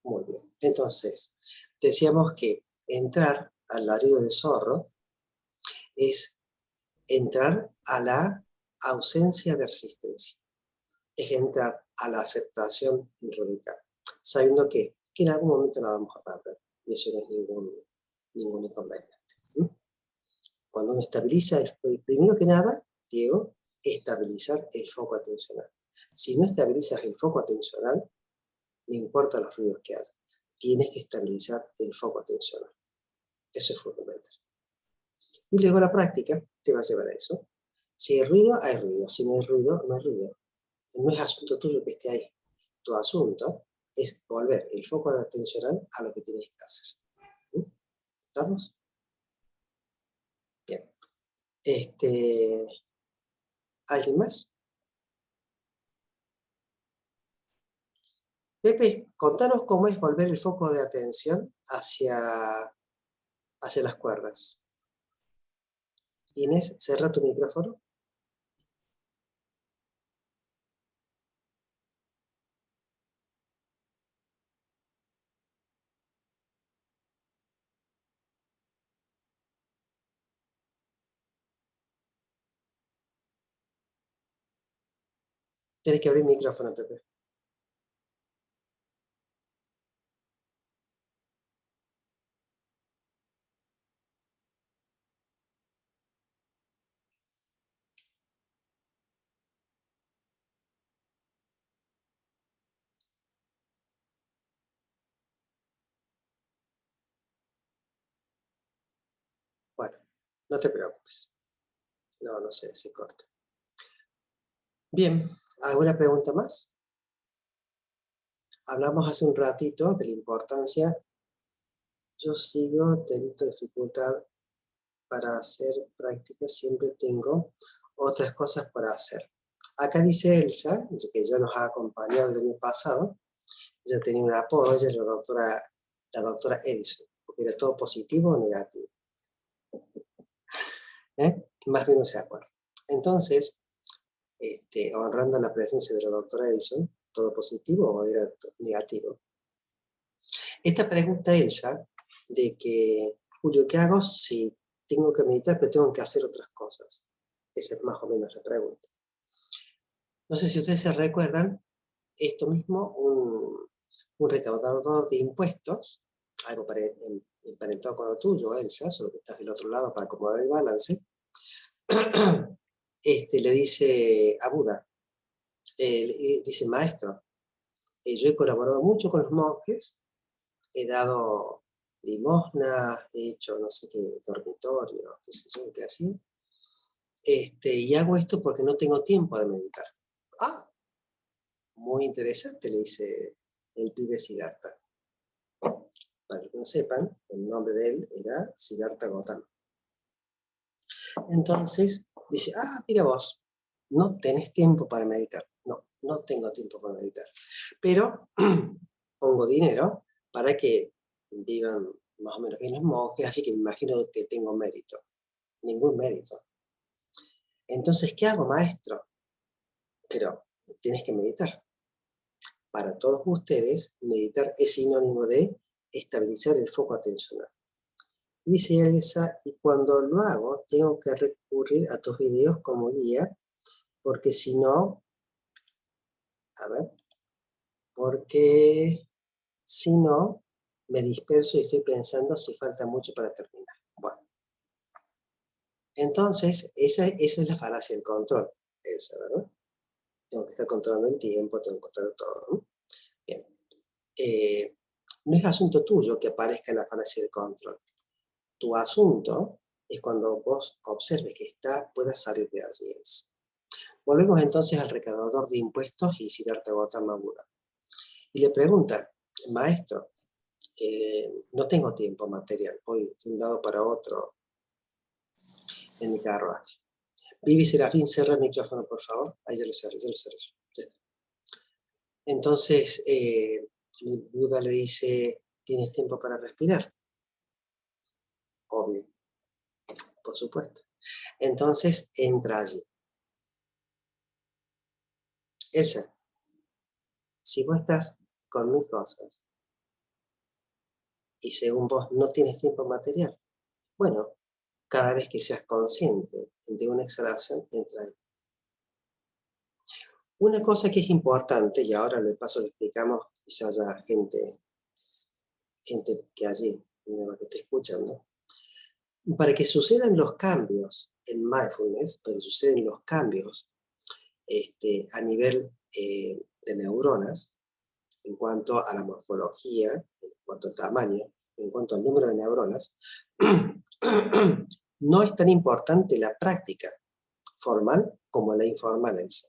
Muy bien. Entonces, decíamos que entrar al ladrido del zorro es entrar a la ausencia de resistencia. Es entrar a la aceptación radical, sabiendo que en algún momento la vamos a perder. Y eso no es ningún inconveniente. Cuando uno estabiliza, primero que nada, Diego, estabilizar el foco atencional. Si no estabilizas el foco atencional, no importa los ruidos que haya, tienes que estabilizar el foco atencional. Eso es fundamental. Y luego la práctica te va a llevar a eso. Si hay ruido, hay ruido. Si no hay ruido, no hay ruido. No es asunto tuyo que esté ahí. Tu asunto es volver el foco atencional a lo que tienes que hacer. ¿Estamos? Bien. ¿Alguien más? Pepe, contanos cómo es volver el foco de atención hacia las cuerdas. Inés, cierra tu micrófono. Tienes que abrir el micrófono, Pepe. Bueno, no te preocupes. No se corta. Bien, ¿alguna pregunta más? Hablamos hace un ratito de la importancia. Yo sigo teniendo dificultad para hacer prácticas, siempre tengo otras cosas para hacer. Acá dice Elsa, que ya nos ha acompañado el año pasado, ella tenía un apodo, ella es la doctora Edison, porque era todo positivo o negativo. Más de uno se acuerda. Entonces, honrando la presencia de la doctora Edison, ¿todo positivo o era negativo? Esta pregunta, Elsa, de que, Julio, ¿qué hago si tengo que meditar pero tengo que hacer otras cosas? Esa es más o menos la pregunta. No sé si ustedes se recuerdan, esto mismo, un recaudador de impuestos, algo emparentado con lo tuyo, Elsa, solo que estás del otro lado para acomodar el balance, le dice a Buda, dice, maestro, yo he colaborado mucho con los monjes, he dado limosnas, he hecho no sé qué dormitorio, qué sé yo, qué así, y hago esto porque no tengo tiempo de meditar. Ah, muy interesante, le dice el pibe Siddhartha. Para que no sepan, el nombre de él era Siddhartha Gautama. Entonces, dice, mira vos, no tenés tiempo para meditar. No tengo tiempo para meditar. Pero pongo dinero para que vivan más o menos bien los monjes, así que me imagino que tengo mérito. Ningún mérito. Entonces, ¿qué hago, maestro? Pero tienes que meditar. Para todos ustedes, meditar es sinónimo de estabilizar el foco atencional. Dice Elsa, y cuando lo hago, tengo que recurrir a tus videos como guía, porque si no, porque si no, me disperso y estoy pensando si falta mucho para terminar. Bueno, entonces, esa es la falacia del control, Elsa, ¿verdad? Tengo que estar controlando el tiempo, tengo que controlar todo, ¿no? Bien. No es asunto tuyo que aparezca la falacia del control. Tu asunto es cuando vos observes que puedas salir de allí. Volvemos entonces al recaudador de impuestos y Siddhartha Gautama Buda. Y le pregunta, maestro, no tengo tiempo material, voy de un lado para otro en mi carruaje. Vivi Serafín, cierra el micrófono, por favor. Ahí ya lo cerré. Ya está. Entonces, Buda le dice, ¿tienes tiempo para respirar? Obvio, por supuesto. Entonces, entra allí. Elsa, si vos estás con 1000 cosas, y según vos no tienes tiempo material, bueno, cada vez que seas consciente de una exhalación, entra ahí. Una cosa que es importante, y ahora de paso le explicamos, quizás haya gente que allí que esté escuchando, para que sucedan los cambios en mindfulness, para que sucedan los cambios a nivel de neuronas, en cuanto a la morfología, en cuanto al tamaño, en cuanto al número de neuronas, no es tan importante la práctica formal como la informal en sí.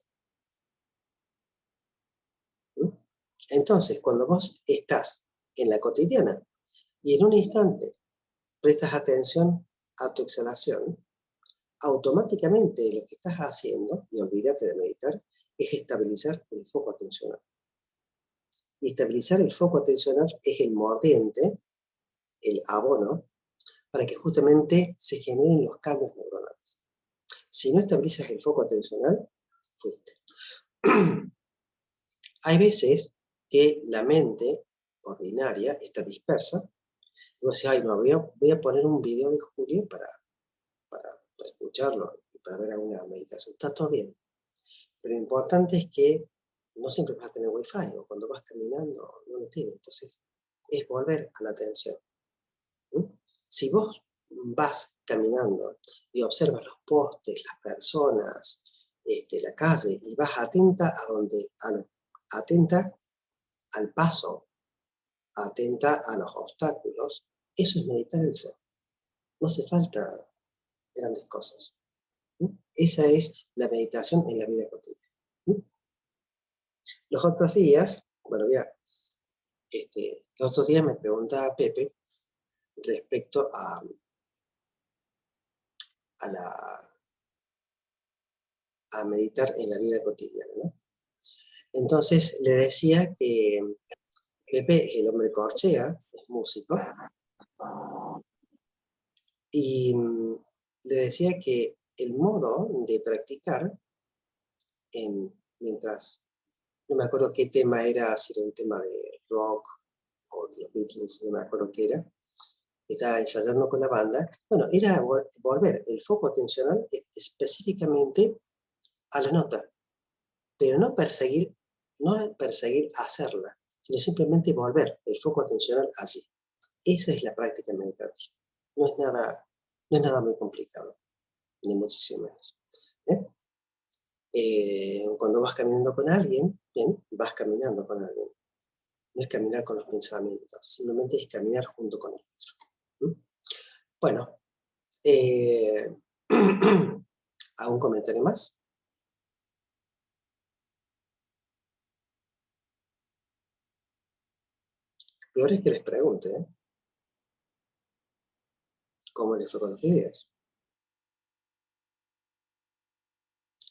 Entonces, cuando vos estás en la cotidiana y en un instante prestas atención a tu exhalación, automáticamente lo que estás haciendo, y olvídate de meditar, es estabilizar el foco atencional. Y estabilizar el foco atencional es el mordiente, el abono, para que justamente se generen los cambios neuronales. Si no estabilizas el foco atencional, fuiste. Hay veces que la mente ordinaria está dispersa, y vos decís, ay, no, voy a poner un video de Julio para escucharlo y para ver alguna meditación. Está todo bien. Pero lo importante es que no siempre vas a tener wifi, o cuando vas caminando no lo tienes. Entonces, es volver a la atención. Si vos vas caminando y observas los postes, las personas, la calle, y vas atenta atenta al paso, atenta a los obstáculos, eso es meditar el ser. No hace falta grandes cosas. Esa es la meditación en la vida cotidiana. Los otros días, bueno, los otros días me preguntaba Pepe respecto a meditar en la vida cotidiana, ¿no? Entonces le decía que Pepe es el hombre corchea, es músico, y le decía que el modo de practicar, mientras, no me acuerdo qué tema era, si era un tema de rock o de los Beatles, no me acuerdo qué era, estaba ensayando con la banda, bueno, era volver el foco atencional específicamente a la nota, pero no perseguir hacerla, sino simplemente volver el foco atencional allí. Esa es la práctica meditativa. No es nada muy complicado, ni muchísimo menos. Cuando vas caminando con alguien, bien, vas caminando con alguien. No es caminar con los pensamientos, simplemente es caminar junto con el otro. Bueno, ¿algún comentario más? Lo peor es que les pregunte, ¿cómo les fue con los videos?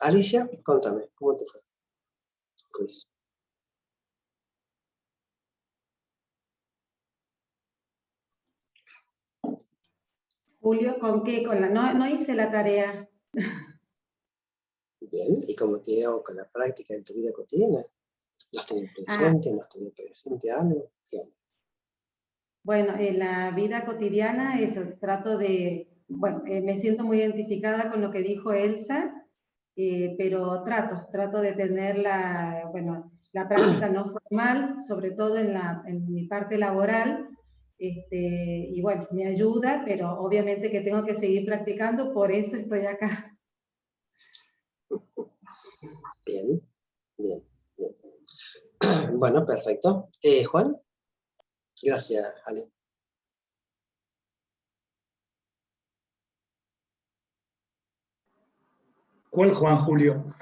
Alicia, contame, ¿cómo te fue? Luis. Julio, ¿con qué? No hice la tarea. Bien, ¿y cómo te dio con la práctica en tu vida cotidiana? ¿No has tenido presente? ¿No has tenido presente algo? ¿Qué onda? Bueno, en la vida cotidiana eso, trato de, bueno, me siento muy identificada con lo que dijo Elsa, pero trato de tener la práctica no formal, sobre todo en mi parte laboral, y bueno, me ayuda, pero obviamente que tengo que seguir practicando, por eso estoy acá. Bien, bien, bien. Bueno, perfecto. Juan, gracias, Ale. ¿Cuál Juan Julio?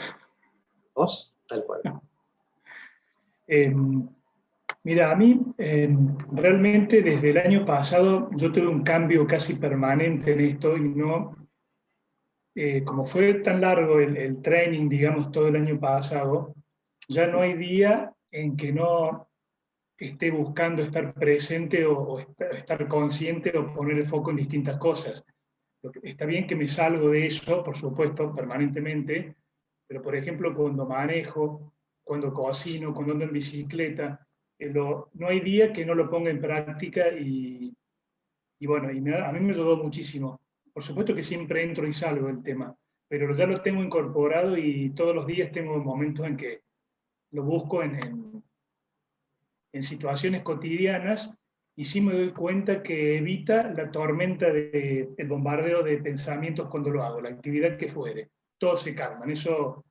¿Vos? Tal cual. No. Mira, a mí realmente desde el año pasado yo tuve un cambio casi permanente en esto y no, como fue tan largo el training, digamos, todo el año pasado, ya no hay día en que no esté buscando estar presente o estar consciente o poner el foco en distintas cosas. Está bien que me salgo de eso, por supuesto, permanentemente, pero por ejemplo cuando manejo, cuando cocino, cuando ando en bicicleta, no hay día que no lo ponga en práctica y bueno, a mí me ayudó muchísimo. Por supuesto que siempre entro y salgo del tema, pero ya lo tengo incorporado y todos los días tengo momentos en que lo busco en situaciones cotidianas y sí me doy cuenta que evita la tormenta el bombardeo de pensamientos cuando lo hago, la actividad que fuere. Todos se calman. Eso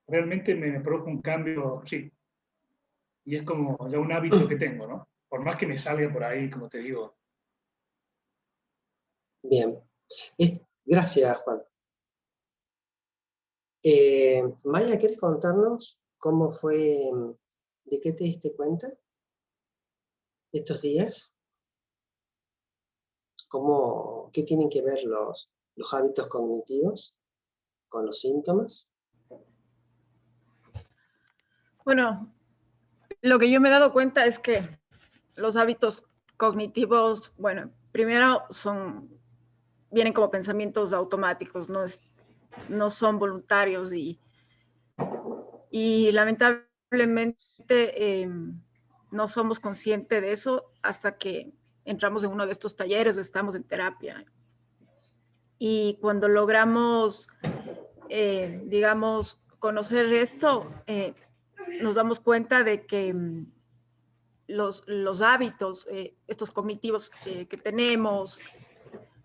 realmente me produjo un cambio, sí. Y es como ya un hábito que tengo, ¿no? Por más que me salga por ahí, como te digo. Bien. Gracias, Juan. Maya, ¿quieres contarnos cómo fue, de qué te diste cuenta estos días? ¿Qué tienen que ver los hábitos cognitivos con los síntomas? Bueno, lo que yo me he dado cuenta es que los hábitos cognitivos, bueno, primero vienen como pensamientos automáticos, no son voluntarios y lamentablemente no somos conscientes de eso hasta que entramos en uno de estos talleres o estamos en terapia. Y cuando logramos, digamos, conocer esto, nos damos cuenta de que los hábitos, estos cognitivos que tenemos,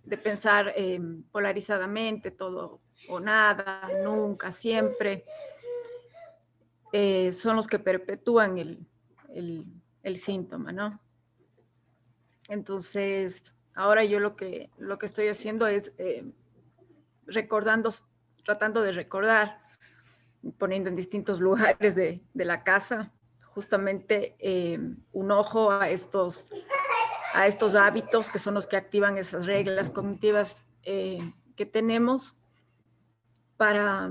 de pensar polarizadamente, todo o nada, nunca, siempre, son los que perpetúan el síntoma, ¿no? Entonces, ahora yo lo que estoy haciendo es tratando de recordar, poniendo en distintos lugares de la casa, justamente un ojo a estos hábitos que son los que activan esas reglas cognitivas que tenemos para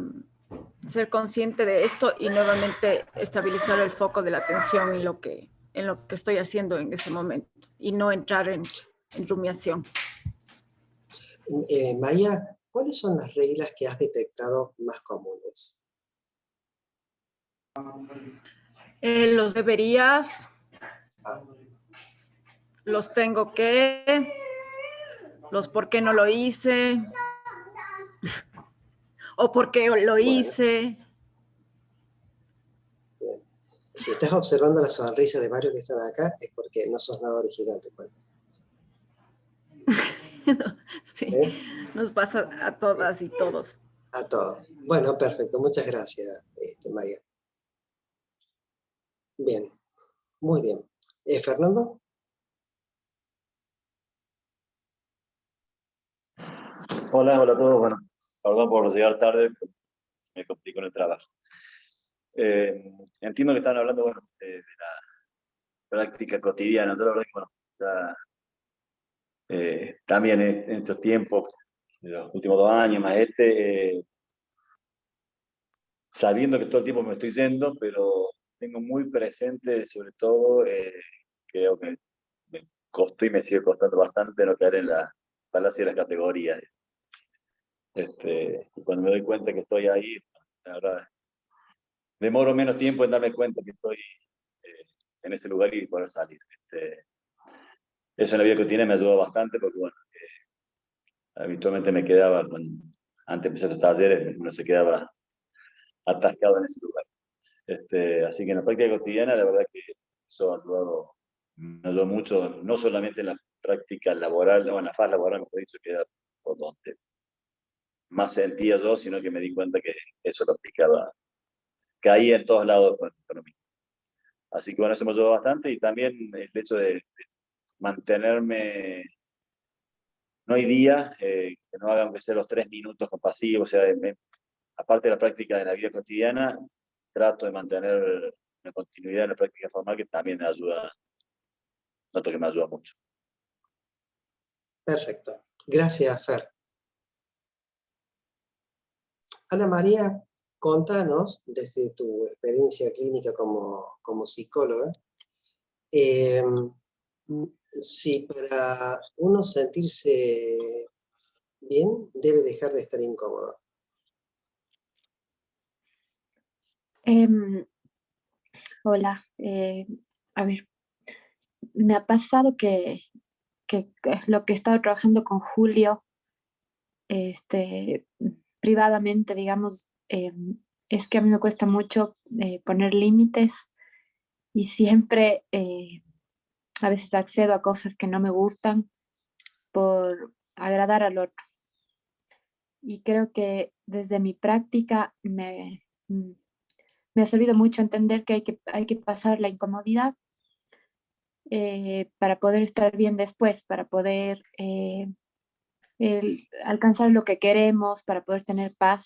ser consciente de esto y nuevamente estabilizar el foco de la atención en lo que estoy haciendo en ese momento y no entrar en rumiación. Maya, ¿cuáles son las reglas que has detectado más comunes? Los deberías, Ah, los tengo que, los por qué no lo hice, o por qué lo hice. bien. Si estás observando la sonrisa de varios que están acá, es porque no sos nada original, te cuento. Sí, nos pasa a todas y todos. A todos. Bueno, perfecto. Muchas gracias, Maya. Bien, muy bien. ¿Fernando? Hola a todos. Bueno, perdón por llegar tarde, pero se me complicó en el trabajo. Entiendo que están hablando, bueno, de la práctica cotidiana. Yo la verdad que, bueno, ya, también en estos tiempos, en los últimos 2 años más sabiendo que todo el tiempo me estoy yendo, pero tengo muy presente, sobre todo, creo que me costó y me sigue costando bastante no caer en la falacia de las categorías. Y cuando me doy cuenta que estoy ahí, la verdad, demoro menos tiempo en darme cuenta que estoy en ese lugar y poder salir. Eso en la vida cotidiana me ayudó bastante porque, bueno, habitualmente me quedaba, antes de empezar los talleres, uno se quedaba atascado en ese lugar. Así que en la práctica cotidiana, la verdad que eso me ayudó mucho, no solamente en la práctica laboral, o en la fase laboral, mejor dicho, que era por donde más sentía yo, sino que me di cuenta que eso lo aplicaba, caía en todos lados con mí. Así que bueno, eso me ayudó bastante y también el hecho de mantenerme, no hay día que no haga aunque sea los 3 minutos compasivos, o sea, aparte de la práctica de la vida cotidiana, trato de mantener una continuidad en la práctica formal que también me ayuda, noto que me ayuda mucho. Perfecto. Gracias, Fer. Ana María, contanos, desde tu experiencia clínica como psicóloga, si para uno sentirse bien, debe dejar de estar incómodo. Hola, a ver, me ha pasado que lo que he estado trabajando con Julio, privadamente, digamos, es que a mí me cuesta mucho poner límites y siempre a veces accedo a cosas que no me gustan por agradar al otro. Y creo que desde mi práctica me ha servido mucho entender que hay que pasar la incomodidad para poder estar bien después, para poder alcanzar lo que queremos, para poder tener paz.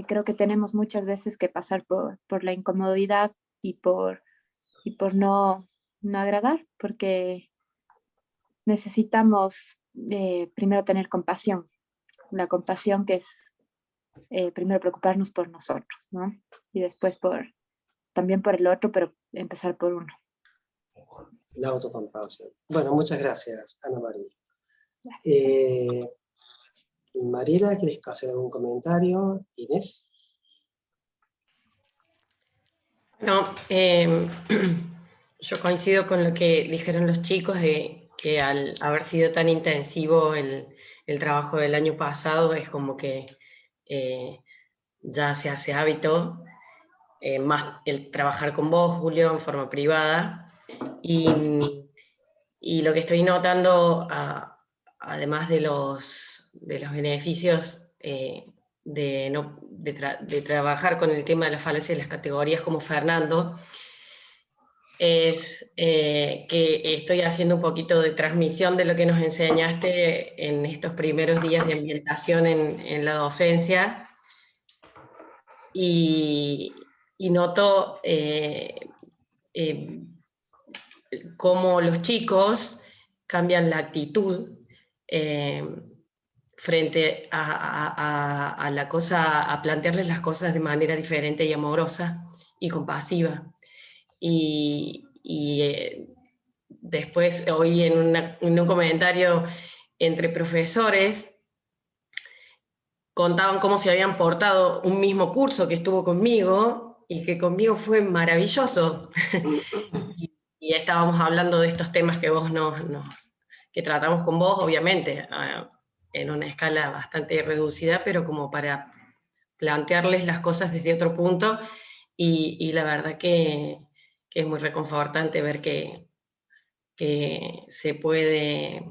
Creo que tenemos muchas veces que pasar por la incomodidad y por no agradar, porque necesitamos primero tener compasión. La compasión que es primero preocuparnos por nosotros, ¿no? Y después también por el otro, pero empezar por uno. La autocompasión. Bueno, muchas gracias, Ana María. Gracias. Mariela, ¿quieres hacer algún comentario? Inés. No, yo coincido con lo que dijeron los chicos de que al haber sido tan intensivo el trabajo del año pasado, es como que ya se hace hábito, más el trabajar con vos, Julio, en forma privada. Y lo que estoy notando, además de los beneficios de trabajar con el tema de las falacias de las categorías como Fernando, es que estoy haciendo un poquito de transmisión de lo que nos enseñaste en estos primeros días de ambientación en la docencia, y noto cómo los chicos cambian la actitud frente a la cosa, a plantearles las cosas de manera diferente y amorosa y compasiva. Y después oí en un comentario entre profesores, contaban cómo se habían portado un mismo curso que estuvo conmigo, y que conmigo fue maravilloso. y estábamos hablando de estos temas que vos que tratamos con vos, obviamente, en una escala bastante reducida, pero como para plantearles las cosas desde otro punto, y la verdad que es muy reconfortante ver que se puede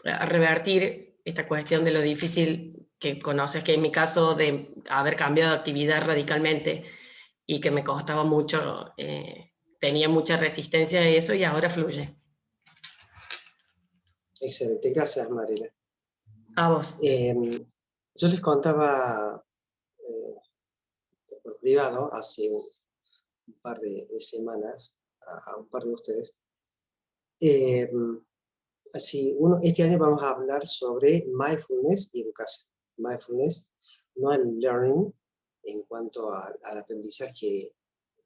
revertir esta cuestión de lo difícil que conoces, que en mi caso de haber cambiado de actividad radicalmente y que me costaba mucho, tenía mucha resistencia a eso, y ahora fluye. Excelente, gracias Mariela. A vos. Yo les contaba por privado hace un par de semanas a un par de ustedes. Este año vamos a hablar sobre mindfulness y educación. Mindfulness, no el learning en cuanto al aprendizaje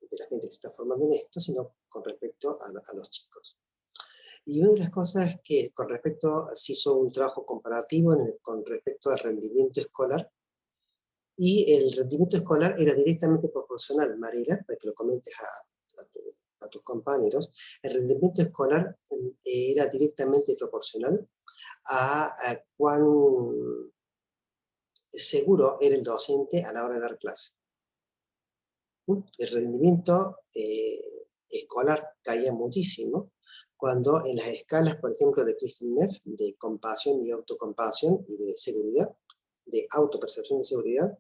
de la gente que se está formando en esto, sino con respecto a los chicos. Y una de las cosas que con respecto, se hizo un trabajo comparativo con respecto al rendimiento escolar, y el rendimiento escolar era directamente proporcional, Mariela, para que lo comentes a tus compañeros. El rendimiento escolar era directamente proporcional a cuán seguro era el docente a la hora de dar clase. El rendimiento escolar caía muchísimo cuando en las escalas, por ejemplo, de Kristin Neff, de compasión y autocompasión y de seguridad, de autopercepción de seguridad,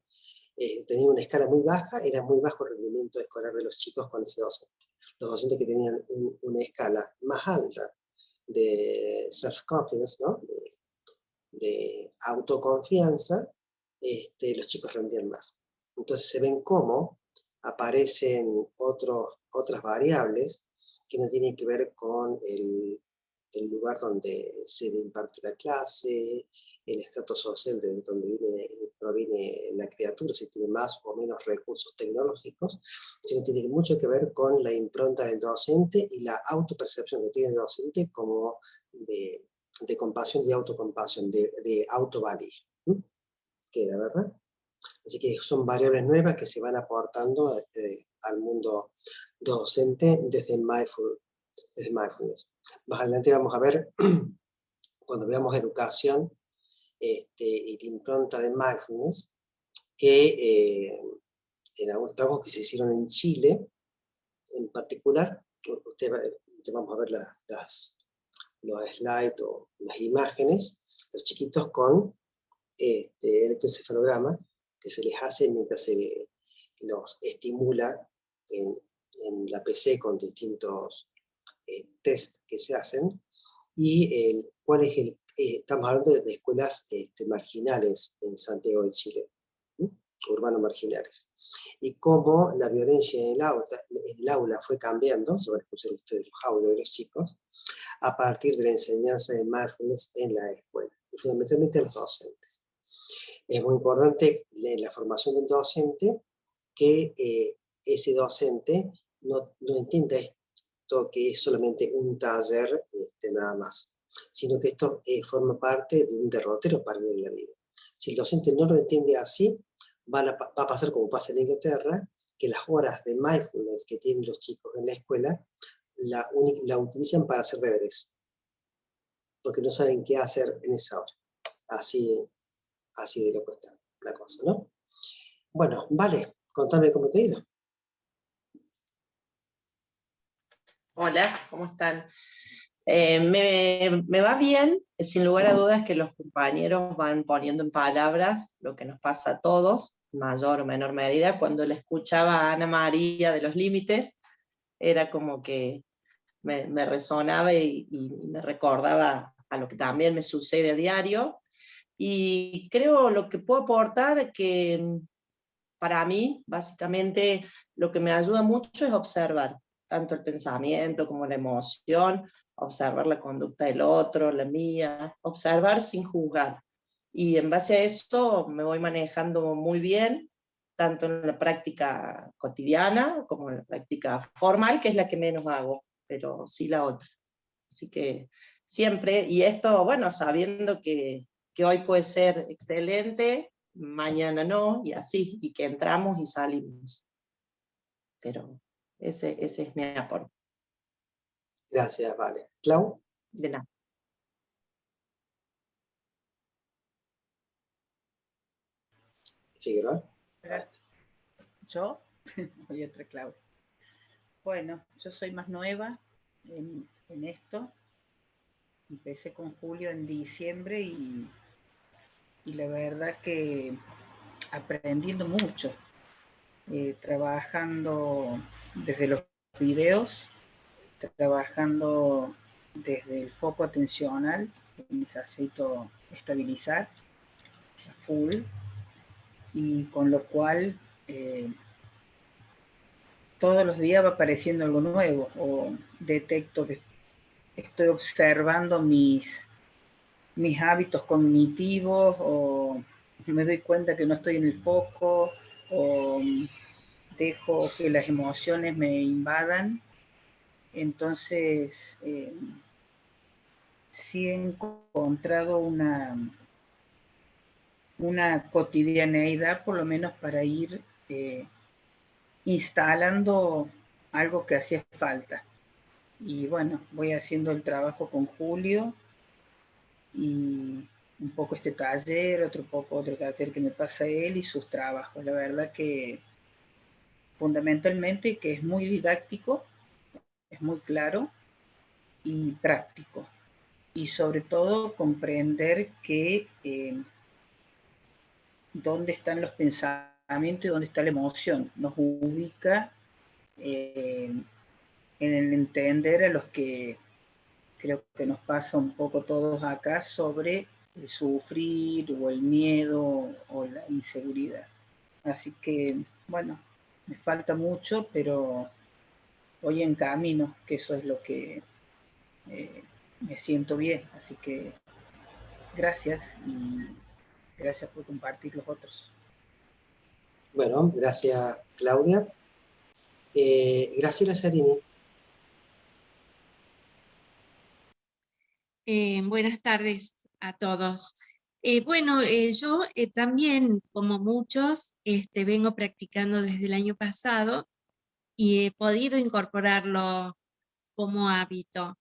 tenía una escala muy baja, era muy bajo el rendimiento escolar de los chicos con ese docente. Los docentes que tenían una escala más alta de self-confidence, ¿no? de autoconfianza, los chicos rendían más. Entonces se ven cómo aparecen otras variables que no tienen que ver con el lugar donde se imparte la clase, el estrato social de donde proviene la criatura, si tiene más o menos recursos tecnológicos, sino tiene mucho que ver con la impronta del docente y la autopercepción que tiene el docente como de compasión y autocompasión, de autovalía. Queda, ¿verdad? Así que son variables nuevas que se van aportando al mundo docente desde Mindful desde mindfulness. Más adelante vamos a ver, cuando veamos educación y la impronta de mindfulness, que en algunos trabajos que se hicieron en Chile, en particular, vamos a ver los slides o las imágenes, los chiquitos con electroencefalogramas que se les hace mientras se los estimula en la PC con distintos test que se hacen, y cuál es estamos hablando de escuelas marginales en Santiago de Chile, urbanos marginales, y cómo la violencia en el aula fue cambiando, se van a escuchar ustedes los audios de los chicos, a partir de la enseñanza de mindfulness en la escuela, y fundamentalmente a los docentes. Es muy importante la formación del docente, que ese docente no entienda esto que es solamente un taller nada más, sino que esto forma parte de un derrotero para la vida. Si el docente no lo entiende así, va a pasar como pasa en Inglaterra, que las horas de mindfulness que tienen los chicos en la escuela la utilizan para hacer deberes, porque no saben qué hacer en esa hora. Así de lo cuesta la cosa, ¿no? Bueno, vale, contame cómo te ha ido. Hola, ¿cómo están? Me va bien, sin lugar a dudas que los compañeros van poniendo en palabras lo que nos pasa a todos, mayor o menor medida. Cuando le escuchaba a Ana María de los límites, era como que me resonaba y me recordaba a lo que también me sucede a diario. Y creo lo que puedo aportar es que para mí, básicamente, lo que me ayuda mucho es observar tanto el pensamiento como la emoción, observar la conducta del otro, la mía, observar sin juzgar. Y en base a eso me voy manejando muy bien, tanto en la práctica cotidiana como en la práctica formal, que es la que menos hago, pero sí la otra. Así que siempre, y esto, bueno, sabiendo que hoy puede ser excelente, mañana no, y así, y que entramos y salimos. Pero ese es mi aporte. Gracias, vale. Clau. De nada. Figueroa. ¿Yo? Soy otra Clau. Bueno, yo soy más nueva en esto. Empecé con Julio en diciembre y la verdad que aprendiendo mucho, trabajando desde los videos, trabajando desde el foco atencional, que necesito estabilizar a full, y con lo cual todos los días va apareciendo algo nuevo, o detecto que estoy observando mis hábitos cognitivos, o me doy cuenta que no estoy en el foco, o dejo que las emociones me invadan. Entonces, sí he encontrado una cotidianeidad, por lo menos para ir instalando algo que hacía falta. Y bueno, voy haciendo el trabajo con Julio, y un poco este taller, otro taller que me pasa él y sus trabajos. La verdad que fundamentalmente que es muy didáctico, es muy claro y práctico. Y sobre todo comprender que dónde están los pensamientos y dónde está la emoción. Nos ubica en el entender a los que creo que nos pasa un poco todos acá sobre el sufrir o el miedo o la inseguridad. Así que, bueno, me falta mucho, pero voy en camino, que eso es lo que me siento bien. Así que gracias, y gracias por compartir los otros. Bueno, gracias, Claudia. Graciela Sarini. Buenas tardes a todos. Bueno, yo también, como muchos, vengo practicando desde el año pasado y he podido incorporarlo como hábito,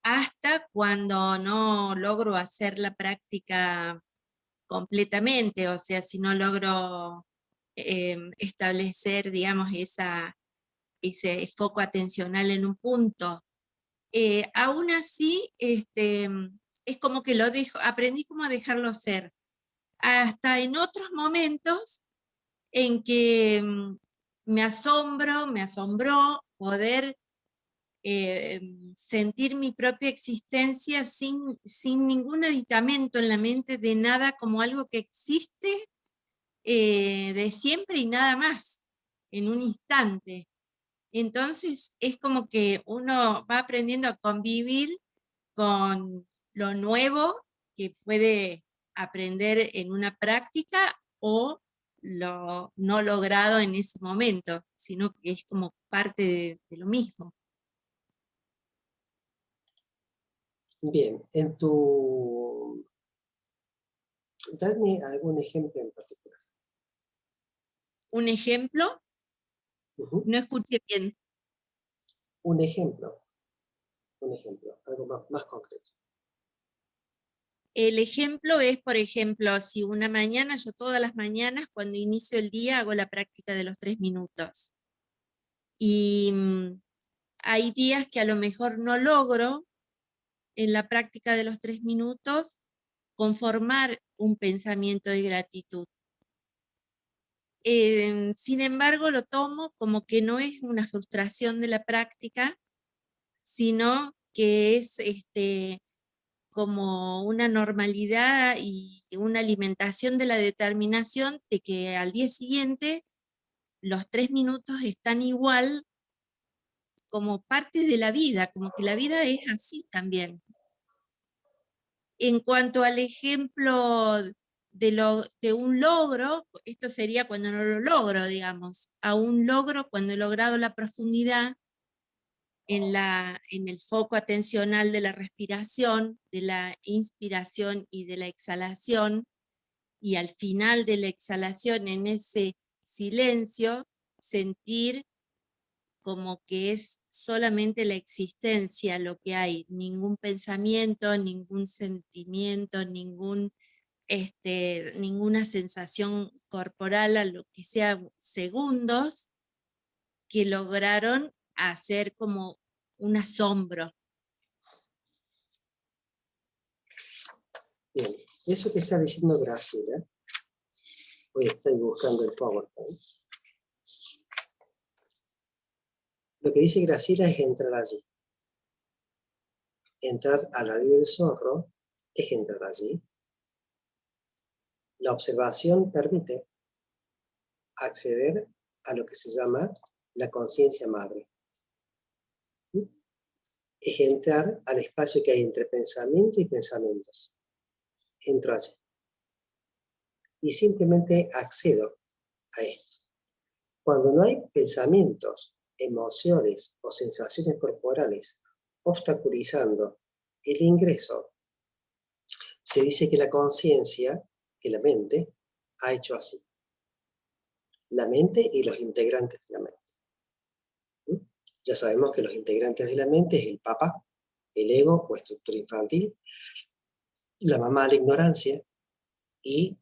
hasta cuando no logro hacer la práctica completamente, o sea, si no logro establecer, digamos, ese foco atencional en un punto. Aún así, es como que lo dejo, aprendí como a dejarlo ser. Hasta en otros momentos en que me asombró poder sentir mi propia existencia sin ningún aditamento en la mente de nada, como algo que existe de siempre y nada más, en un instante. Entonces es como que uno va aprendiendo a convivir con lo nuevo que puede aprender en una práctica o lo no logrado en ese momento, sino que es como parte de lo mismo. Bien, dame algún ejemplo en particular. Un ejemplo, no escuché bien. Un ejemplo, algo más concreto. El ejemplo es, por ejemplo, si una mañana, yo todas las mañanas cuando inicio el día hago la práctica de los 3 minutos. Y hay días que a lo mejor no logro en la práctica de los 3 minutos conformar un pensamiento de gratitud. Sin embargo, lo tomo como que no es una frustración de la práctica, sino que es como una normalidad y una alimentación de la determinación de que al día siguiente los 3 minutos están igual como parte de la vida, como que la vida es así también. En cuanto al ejemplo de un logro, esto sería cuando no lo logro, digamos, a un logro cuando he logrado la profundidad en el foco atencional de la respiración, de la inspiración y de la exhalación, y al final de la exhalación, en ese silencio, sentir como que es solamente la existencia lo que hay, ningún pensamiento, ningún sentimiento, ninguna sensación corporal, a lo que sea segundos, que lograron hacer como un asombro. Bien, eso que está diciendo Graciela, hoy estoy buscando el PowerPoint. Lo que dice Graciela es entrar allí. Entrar a la vida del zorro es entrar allí. La observación permite acceder a lo que se llama la conciencia madre. Es entrar al espacio que hay entre pensamiento y pensamientos. Entro allí. Y simplemente accedo a esto. Cuando no hay pensamientos, emociones o sensaciones corporales obstaculizando el ingreso, se dice que la conciencia, que la mente, ha hecho así. La mente y los integrantes de la mente. Ya sabemos que los integrantes de la mente es el papá, el ego o estructura infantil, la mamá, la ignorancia, y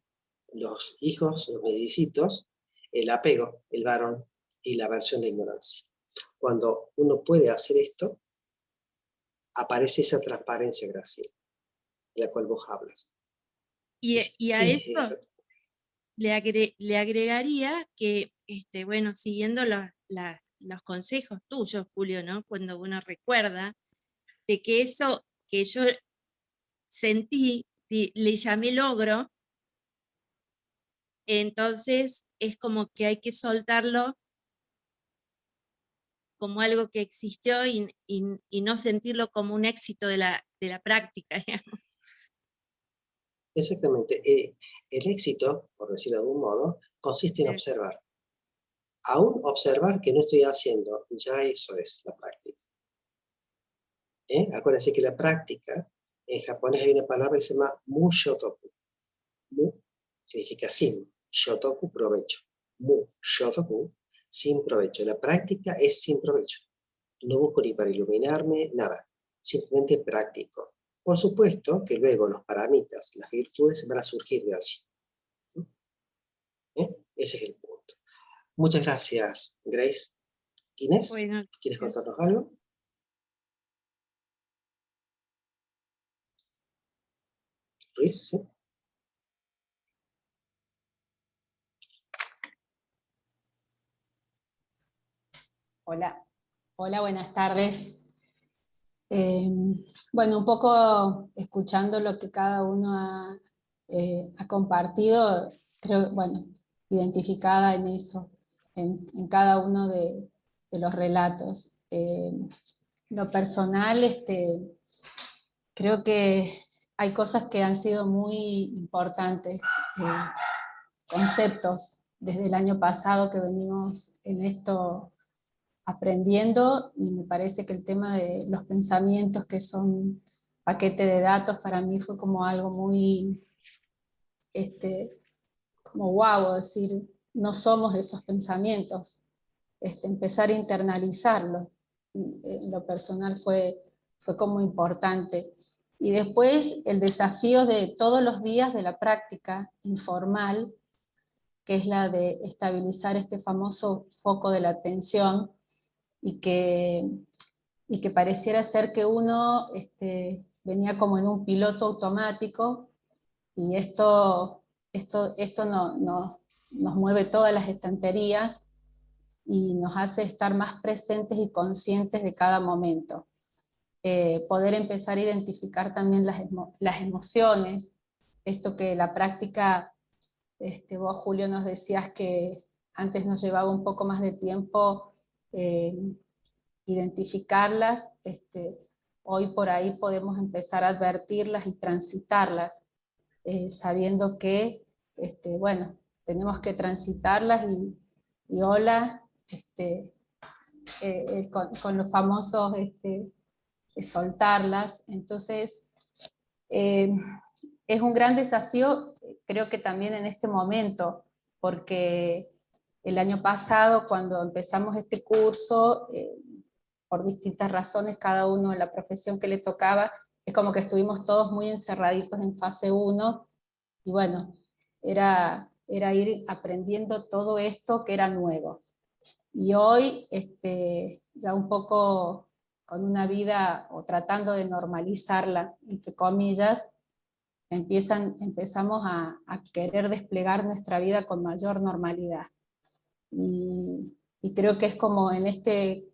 los hijos, los mellicitos, el apego, el varón y la aversión de ignorancia. Cuando uno puede hacer esto, aparece esa transparencia, Graciela, de la cual vos hablas. Y a esto le agregaría que, bueno, siguiendo los consejos tuyos, Julio, ¿no? Cuando uno recuerda de que eso que yo sentí, le llamé logro, entonces es como que hay que soltarlo como algo que existió y no sentirlo como un éxito de la práctica, digamos. Exactamente. El éxito, por decirlo de algún modo, consiste en observar. Aún observar que no estoy haciendo, ya eso es la práctica. Acuérdense que la práctica, en japonés hay una palabra que se llama mu shotoku. Mu significa sin, shotoku, provecho. Mu shotoku, sin provecho. La práctica es sin provecho. No busco ni para iluminarme, nada. Simplemente practico. Por supuesto que luego los paramitas, las virtudes van a surgir de allí. Ese es el punto. Muchas gracias, Grace. Inés, Bueno, ¿quieres gracias. contarnos algo? Luis, ¿sí? Hola, hola, buenas tardes. Bueno, un poco escuchando lo que cada uno ha compartido, creo, bueno, identificada en eso, en cada uno de los relatos. Lo personal, creo que hay cosas que han sido muy importantes, conceptos desde el año pasado que venimos en esto aprendiendo, y me parece que el tema de los pensamientos, que son paquete de datos, para mí fue como algo muy, como wow, decir, no somos esos pensamientos, empezar a internalizarlo, en lo personal fue como importante. Y después el desafío de todos los días de la práctica informal, que es la de estabilizar este famoso foco de la atención, y que pareciera ser que uno venía como en un piloto automático, y esto nos mueve todas las estanterías y nos hace estar más presentes y conscientes de cada momento. Poder empezar a identificar también las emociones, esto que la práctica, vos Julio nos decías que antes nos llevaba un poco más de tiempo identificarlas, hoy por ahí podemos empezar a advertirlas y transitarlas, sabiendo que, bueno, tenemos que transitarlas y hola, con los famosos soltarlas. Entonces, es un gran desafío, creo que también en este momento, porque el año pasado, cuando empezamos este curso, por distintas razones, cada uno en la profesión que le tocaba, es como que estuvimos todos muy encerraditos en fase 1, y bueno, era ir aprendiendo todo esto que era nuevo. Y hoy, ya un poco con una vida, o tratando de normalizarla, entre comillas, empezamos a querer desplegar nuestra vida con mayor normalidad. Y creo que es como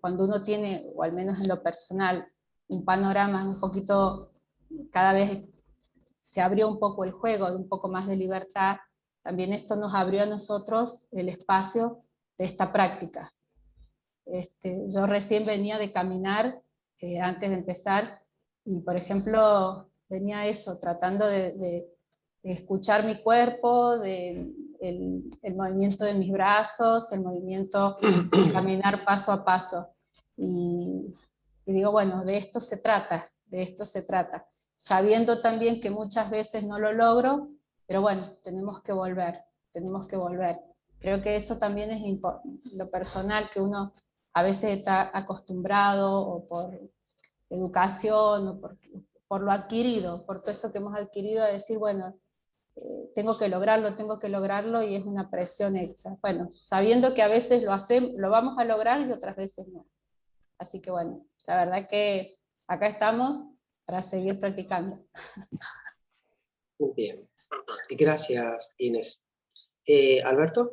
cuando uno tiene, o al menos en lo personal, un panorama un poquito, cada vez se abrió un poco el juego, de un poco más de libertad, también esto nos abrió a nosotros el espacio de esta práctica. Yo recién venía de caminar, antes de empezar, y por ejemplo, venía eso, tratando de escuchar mi cuerpo, el movimiento de mis brazos, el movimiento de caminar paso a paso. Y digo, bueno, de esto se trata, sabiendo también que muchas veces no lo logro, pero bueno, tenemos que volver. Creo que eso también es lo personal, que uno a veces está acostumbrado, o por educación, o por lo adquirido, por todo esto que hemos adquirido, a decir, bueno, tengo que lograrlo, y es una presión extra. Bueno, sabiendo que a veces lo vamos a lograr y otras veces no. Así que bueno, la verdad que acá estamos para seguir practicando. Bien, gracias, Inés. ¿Alberto?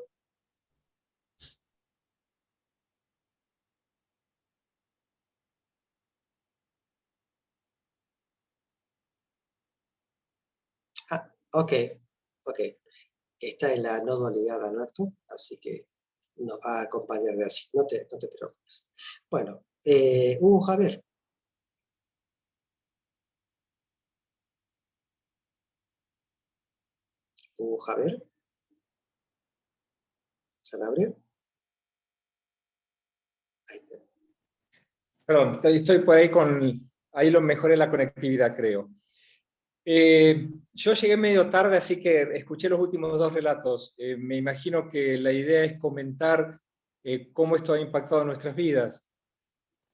Ok. Esta es la no dualidad, Alberto, así que nos va a acompañar de así, no te preocupes. Bueno, Hugo Javier. Hugo Javier. ¿Sanabria? Ahí está. Perdón, estoy por ahí ahí lo mejor es la conectividad, creo. Yo llegué medio tarde, así que escuché los últimos dos relatos. Me imagino que la idea es comentar cómo esto ha impactado nuestras vidas.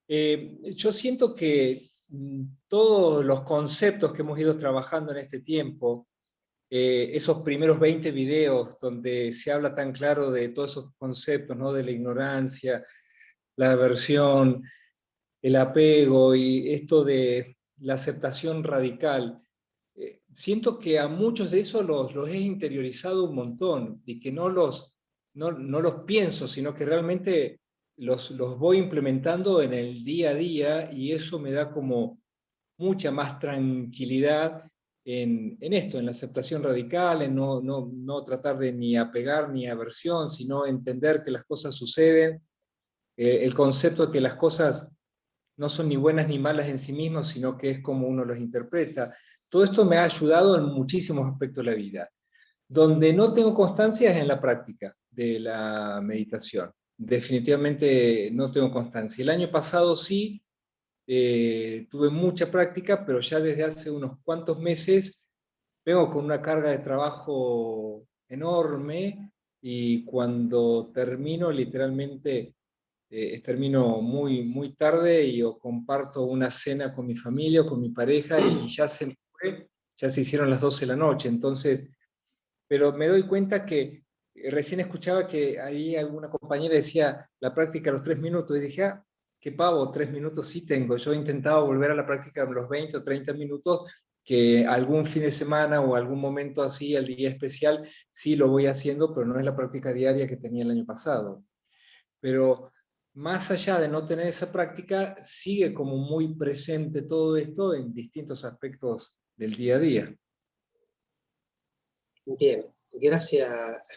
Yo siento que todos los conceptos que hemos ido trabajando en este tiempo, esos primeros 20 videos donde se habla tan claro de todos esos conceptos, ¿no? De la ignorancia, la aversión, el apego y esto de la aceptación radical, siento que a muchos de esos los he interiorizado un montón y que no los pienso, sino que realmente los voy implementando en el día a día, y eso me da como mucha más tranquilidad en esto, en la aceptación radical, en no tratar de ni apegar ni aversión, sino entender que las cosas suceden, el concepto de que las cosas no son ni buenas ni malas en sí mismas, sino que es como uno los interpreta. Todo esto me ha ayudado en muchísimos aspectos de la vida. Donde no tengo constancia es en la práctica de la meditación. Definitivamente no tengo constancia. El año pasado sí, tuve mucha práctica, pero ya desde hace unos cuantos meses vengo con una carga de trabajo enorme, y cuando termino, literalmente, termino muy tarde, y o comparto una cena con mi familia o con mi pareja, y ya se hicieron las 12 de la noche. Entonces, pero me doy cuenta que recién escuchaba que ahí alguna compañera decía la práctica a los 3 minutos, y dije, ah, qué pavo, 3 minutos sí tengo. Yo he intentado volver a la práctica a los 20 o 30 minutos, que algún fin de semana o algún momento así, el día especial, sí lo voy haciendo, pero no es la práctica diaria que tenía el año pasado. Pero más allá de no tener esa práctica, sigue como muy presente todo esto en distintos aspectos del día a día. Bien, gracias,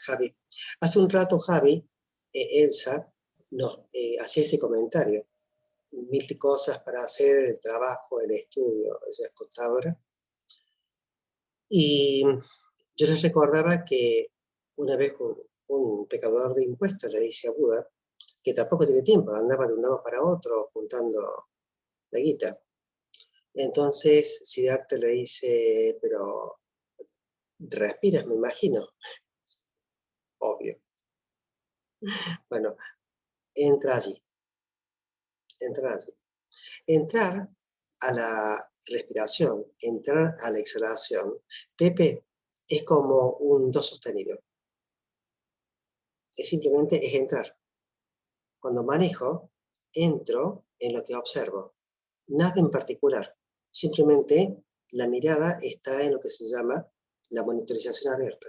Javi. Hace un rato, Javi, Elsa, nos hacía ese comentario. 1000 cosas para hacer, el trabajo, el estudio, ella es contadora. Y yo les recordaba que una vez un recaudador de impuestos le dice a Buda que tampoco tiene tiempo, andaba de un lado para otro juntando la guita. Entonces Siddhartha le dice, pero respiras, me imagino. Obvio. Bueno, entra allí. Entrar allí. Entrar a la respiración, entrar a la exhalación, Pepe, es como un do sostenido. Es simplemente es entrar. Cuando manejo, entro en lo que observo. Nada en particular. Simplemente la mirada está en lo que se llama la monitorización abierta.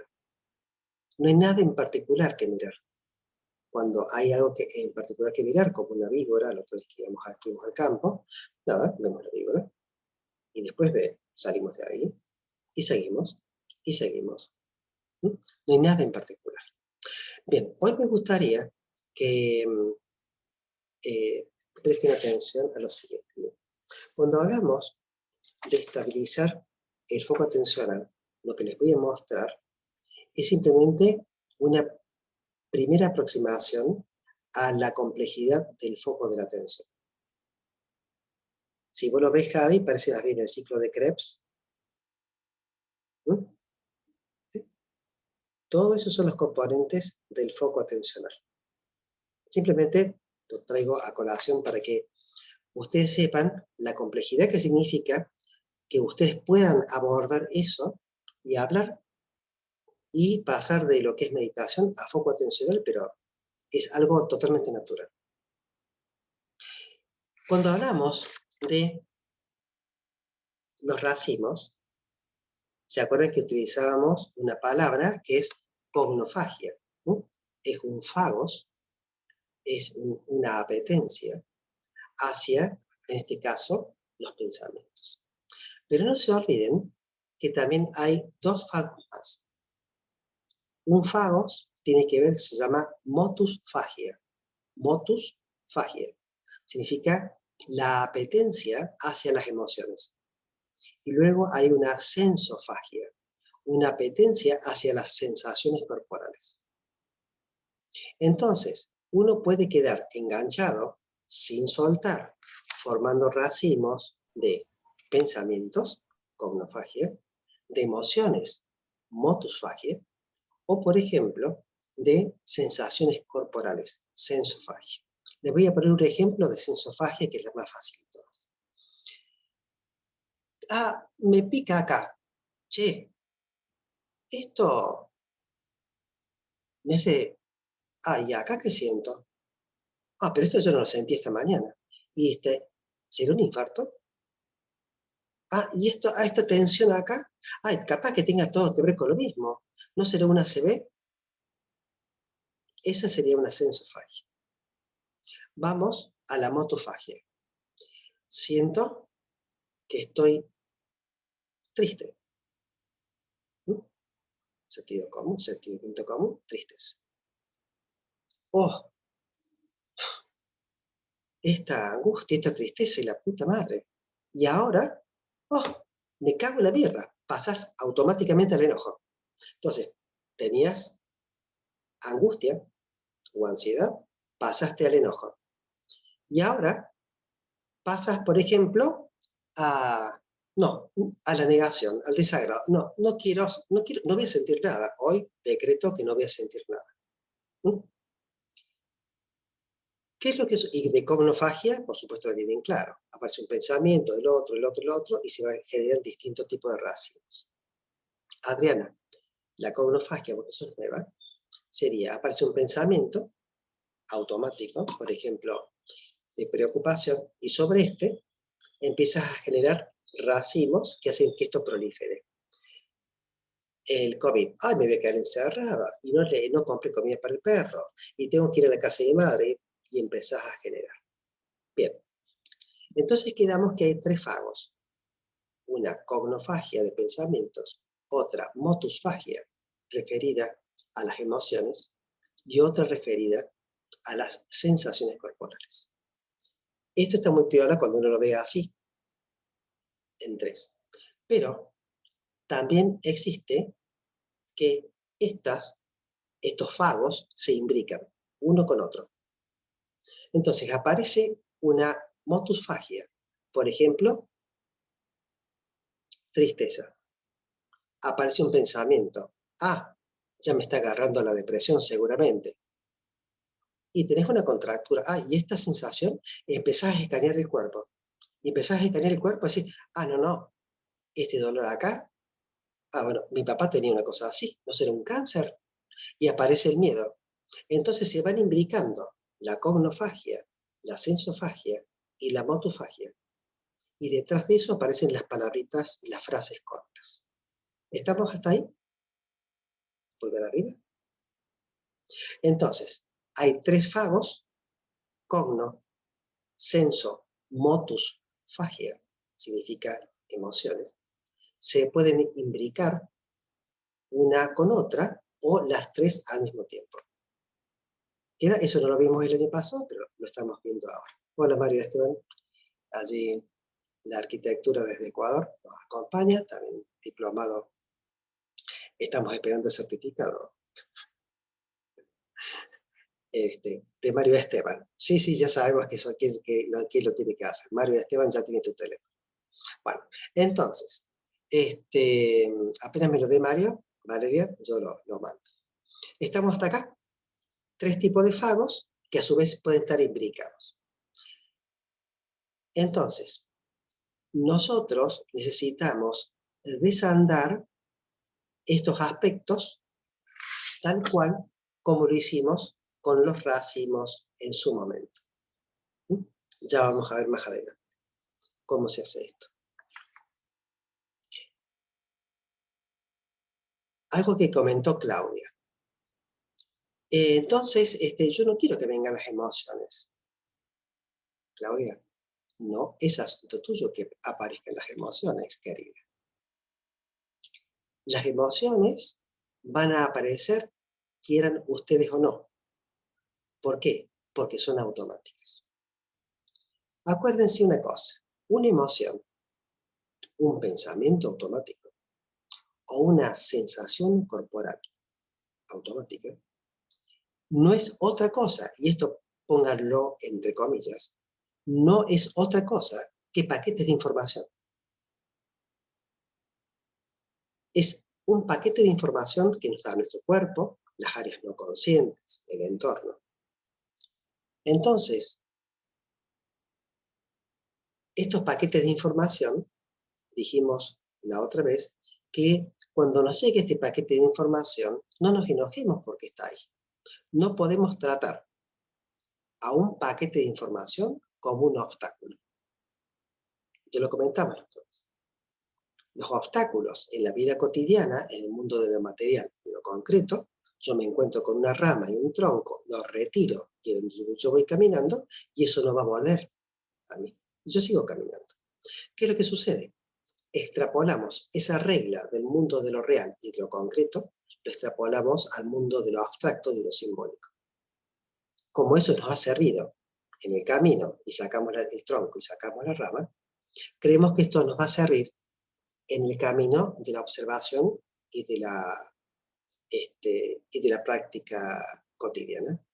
No hay nada en particular que mirar. Cuando hay algo en particular que mirar, como una víbora, la otra vez que íbamos al campo, nada, vemos la víbora. Y después salimos de ahí y seguimos, y seguimos. No hay nada en particular. Bien, hoy me gustaría que presten atención a lo siguiente. Cuando hablamos de estabilizar el foco atencional, lo que les voy a mostrar es simplemente una primera aproximación a la complejidad del foco de la atención. Si vos lo ves, Javi, parece más bien el ciclo de Krebs. ¿Sí? Todos esos son los componentes del foco atencional. Simplemente lo traigo a colación para que ustedes sepan la complejidad que significa que ustedes puedan abordar eso y hablar y pasar de lo que es meditación a foco atencional, pero es algo totalmente natural. Cuando hablamos de los racimos, ¿se acuerdan que utilizábamos una palabra que es cognofagia? ¿No? Es un fagos, es una apetencia hacia, en este caso, los pensamientos. Pero no se olviden que también hay dos fagos más. Un fagos tiene que ver, se llama motus fagia. Motus fagia. Significa la apetencia hacia las emociones. Y luego hay una sensofagia, una apetencia hacia las sensaciones corporales. Entonces, uno puede quedar enganchado sin soltar, formando racimos de pensamientos, cognofagia, de emociones, motusfagia, o por ejemplo, de sensaciones corporales, sensofagia. Les voy a poner un ejemplo de sensofagia que es la más fácil de todas. Ah, me pica acá. Che, esto me hace... Ah, ¿y acá qué siento? Ah, pero esto yo no lo sentí esta mañana. ¿Y será un infarto? Ah, ¿y esta tensión acá? Ay, capaz que tenga todo que ver con lo mismo. ¿No será una ACV? Esa sería una sensofagia. Vamos a la motofagia. Siento que estoy triste. Sentido común, sentimiento común, tristeza. Oh, esta angustia, esta tristeza y la puta madre. Y ahora, oh, me cago en la mierda. Pasas automáticamente al enojo. Entonces, tenías angustia o ansiedad, pasaste al enojo. Y ahora pasas, por ejemplo, a la negación, al desagrado. No voy a sentir nada. Hoy decreto que no voy a sentir nada. ¿Qué es lo que es? Y de cognofagia, por supuesto, lo tienen claro. Aparece un pensamiento, el otro, y se van a generar distintos tipos de racimos. Adriana, la cognofagia, porque eso es nueva, sería, aparece un pensamiento automático, por ejemplo, de preocupación, y sobre este empiezas a generar racimos que hacen que esto prolifere. El COVID, ay, me voy a quedar encerrada, y no compré comida para el perro, y tengo que ir a la casa de mi madre, y empezás a generar. Bien, entonces quedamos que hay tres fagos. Una cognofagia de pensamientos, otra motusfagia, referida a las emociones, y otra referida a las sensaciones corporales. Esto está muy piola cuando uno lo ve así, en tres. Pero también existe que estos fagos se imbrican uno con otro. Entonces aparece una motusfagia, por ejemplo, tristeza. Aparece un pensamiento, ah, ya me está agarrando la depresión seguramente. Y tenés una contractura, ah, y esta sensación, empezás a escanear el cuerpo. Y empezás a escanear el cuerpo y decís, ah, no, este dolor acá, ah, bueno, mi papá tenía una cosa así, ¿no será un cáncer? Y aparece el miedo. Entonces se van imbricando la cognofagia, la sensofagia y la motofagia. Y detrás de eso aparecen las palabritas y las frases cortas. ¿Estamos hasta ahí? ¿Pulgar arriba? Entonces, hay tres fagos, cogno, senso, motus, fagia, significa emociones. Se pueden imbricar una con otra o las tres al mismo tiempo. Eso no lo vimos el año pasado, pero lo estamos viendo ahora. Hola Mario Esteban, allí la arquitectura desde Ecuador nos acompaña, también diplomado. Estamos esperando el certificado. De Mario Esteban. Sí, ya sabemos que quién lo tiene que hacer. Mario Esteban ya tiene tu teléfono. Bueno, entonces, apenas me lo dé Mario, Valeria, yo lo mando. Estamos hasta acá. Tres tipos de fagos que a su vez pueden estar imbricados. Entonces, nosotros necesitamos desandar estos aspectos tal cual como lo hicimos con los racimos en su momento. Ya vamos a ver más adelante cómo se hace esto. Algo que comentó Claudia. Entonces, yo no quiero que vengan las emociones. Claudia, no es asunto tuyo que aparezcan las emociones, querida. Las emociones van a aparecer, quieran ustedes o no. ¿Por qué? Porque son automáticas. Acuérdense una cosa, una emoción, un pensamiento automático o una sensación corporal automática no es otra cosa, y esto pónganlo entre comillas, no es otra cosa que paquetes de información. Es un paquete de información que nos da nuestro cuerpo, las áreas no conscientes, el entorno. Entonces, estos paquetes de información, dijimos la otra vez, que cuando nos llegue este paquete de información, no nos enojemos porque está ahí. No podemos tratar a un paquete de información como un obstáculo. Ya lo comentamos entonces. Los obstáculos en la vida cotidiana, en el mundo de lo material y de lo concreto, yo me encuentro con una rama y un tronco, lo retiro y yo voy caminando y eso no va a volver a mí. Yo sigo caminando. ¿Qué es lo que sucede? Extrapolamos esa regla del mundo de lo real y de lo concreto, lo extrapolamos al mundo de lo abstracto y de lo simbólico. Como eso nos ha servido en el camino y sacamos el tronco y sacamos la rama, creemos que esto nos va a servir en el camino de la observación y de la práctica cotidiana.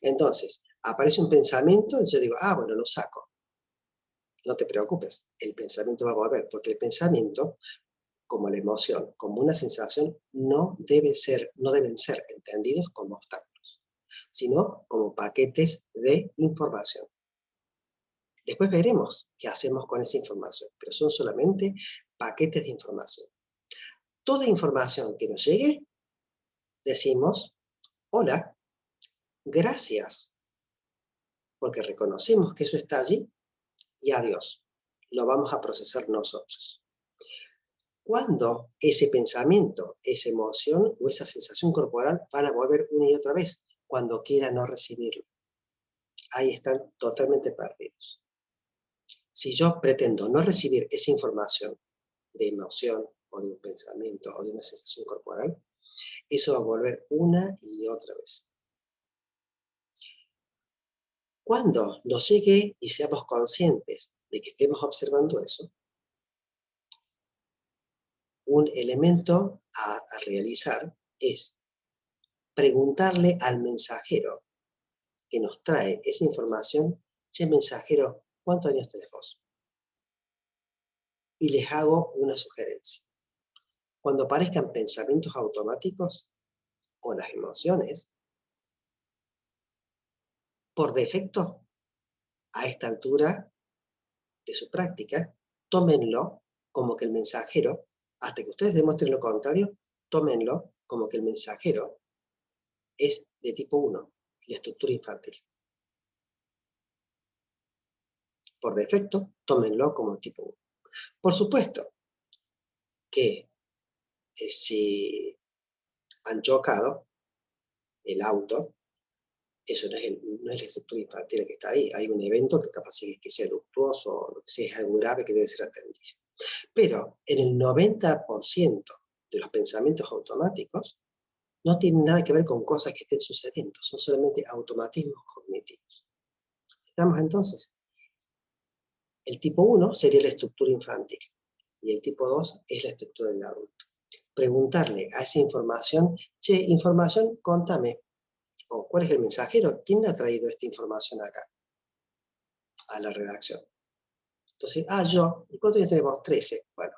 Entonces, aparece un pensamiento y yo digo, bueno, lo saco. No te preocupes, el pensamiento va a volver, porque el pensamiento, como la emoción, como una sensación, no deben ser entendidos como obstáculos, sino como paquetes de información. Después veremos qué hacemos con esa información, pero son solamente paquetes de información. Toda información que nos llegue, decimos, hola, gracias, porque reconocemos que eso está allí, y adiós, lo vamos a procesar nosotros. ¿Cuándo ese pensamiento, esa emoción o esa sensación corporal van a volver una y otra vez? Cuando quiera no recibirlo. Ahí están totalmente perdidos. Si yo pretendo no recibir esa información de emoción o de un pensamiento o de una sensación corporal, eso va a volver una y otra vez. Cuando nos llegue y seamos conscientes de que estemos observando eso, un elemento a realizar es preguntarle al mensajero que nos trae esa información, che, mensajero, ¿cuántos años tenés vos? Y les hago una sugerencia. Cuando aparezcan pensamientos automáticos o las emociones, por defecto, a esta altura de su práctica, tómenlo como que el mensajero, hasta que ustedes demuestren lo contrario, tómenlo como que el mensajero es de tipo 1, la estructura infantil. Por defecto, tómenlo como tipo 1. Por supuesto que si han chocado el auto, eso no es la estructura infantil que está ahí. Hay un evento que capaz que sea luctuoso, o lo que sea, es algo grave que debe ser atendido. Pero en el 90% de los pensamientos automáticos no tienen nada que ver con cosas que estén sucediendo, son solamente automatismos cognitivos. ¿Estamos entonces? El tipo 1 sería la estructura infantil y el tipo 2 es la estructura del adulto. Preguntarle a esa información, che, información, contame, o ¿cuál es el mensajero? ¿Quién ha traído esta información acá? A la redacción. Entonces, yo, ¿y cuántos años tenemos? 13. Bueno,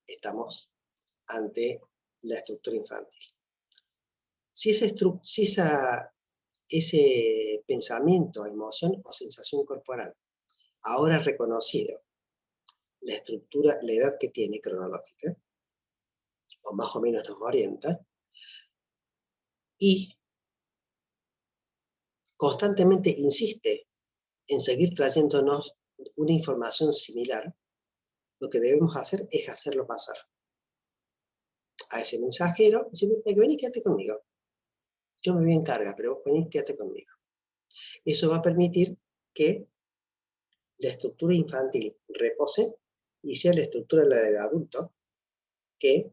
estamos ante la estructura infantil. Si ese pensamiento, emoción o sensación corporal ahora reconocido la estructura, la edad que tiene cronológica, o más o menos nos orienta, y constantemente insiste en seguir trayéndonos una información similar, lo que debemos hacer es hacerlo pasar a ese mensajero, decirle, vení, quédate conmigo. Yo me voy a encargar, pero vos vení, quédate conmigo. Eso va a permitir que la estructura infantil repose y sea la estructura la del adulto que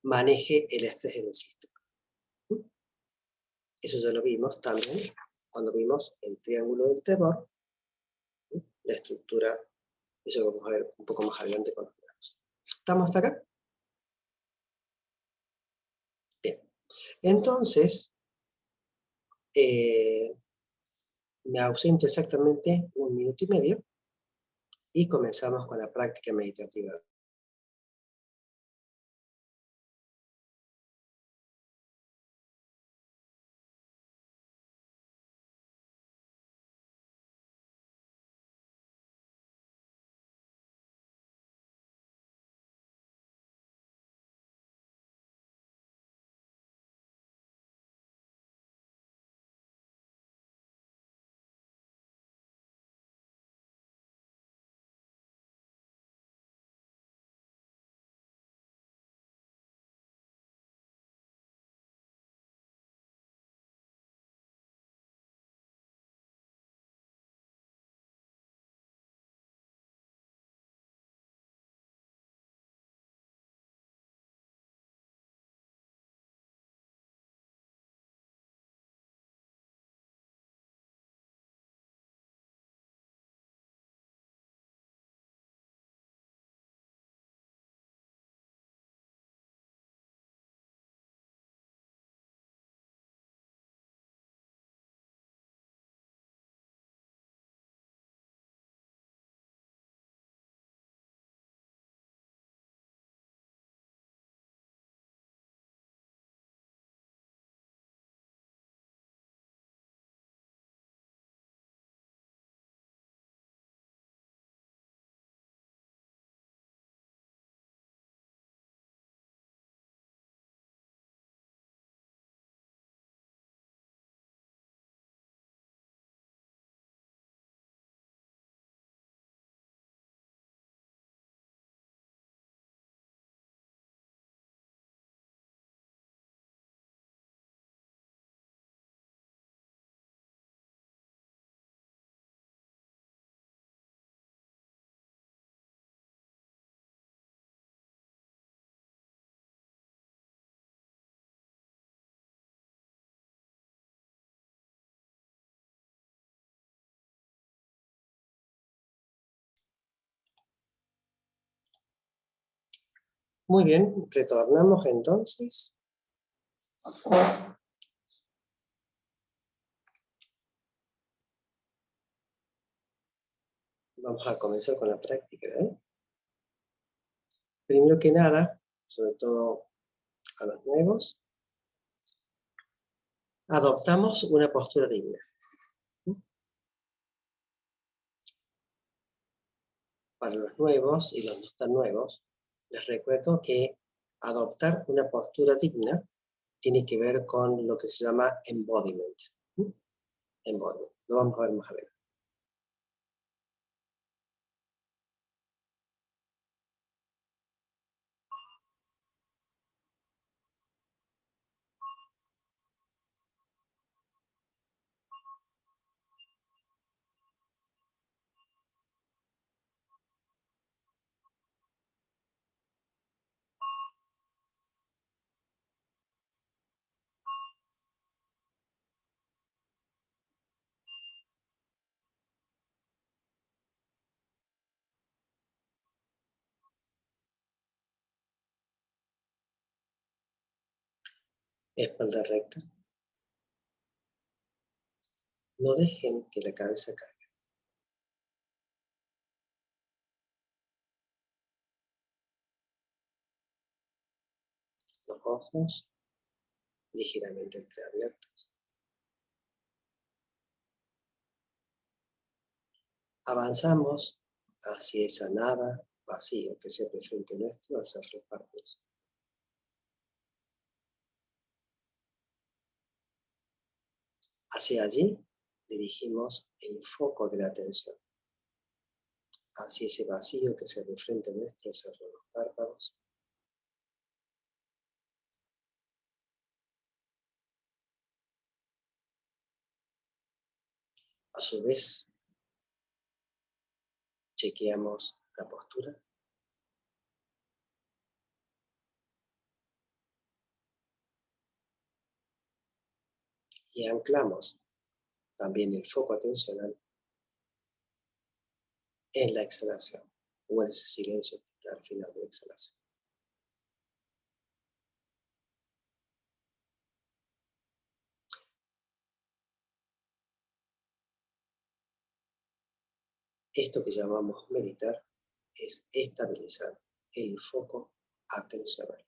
maneje el estrés en el sistema. Eso ya lo vimos también cuando vimos el triángulo del terror, la estructura, eso lo vamos a ver un poco más adelante con los planos. ¿Estamos hasta acá? Bien. Entonces, me ausento exactamente 1 minuto y medio y comenzamos con la práctica meditativa. Muy bien, retornamos entonces. Vamos a comenzar con la práctica, ¿eh? Primero que nada, sobre todo a los nuevos, adoptamos una postura digna. Para los nuevos y los no tan nuevos, les recuerdo que adoptar una postura digna tiene que ver con lo que se llama embodiment. Embodiment. Lo vamos a ver más adelante. Espalda recta. No dejen que la cabeza caiga. Los ojos ligeramente entreabiertos. Avanzamos hacia esa nada vacío que se abre frente nuestro al cerrar los párpados. Hacia allí dirigimos el foco de la atención. Hacia ese vacío que se abre frente nuestro al cerrar los párpados. A su vez, chequeamos la postura. Y anclamos también el foco atencional en la exhalación, o en ese silencio que está al final de la exhalación. Esto que llamamos meditar es estabilizar el foco atencional.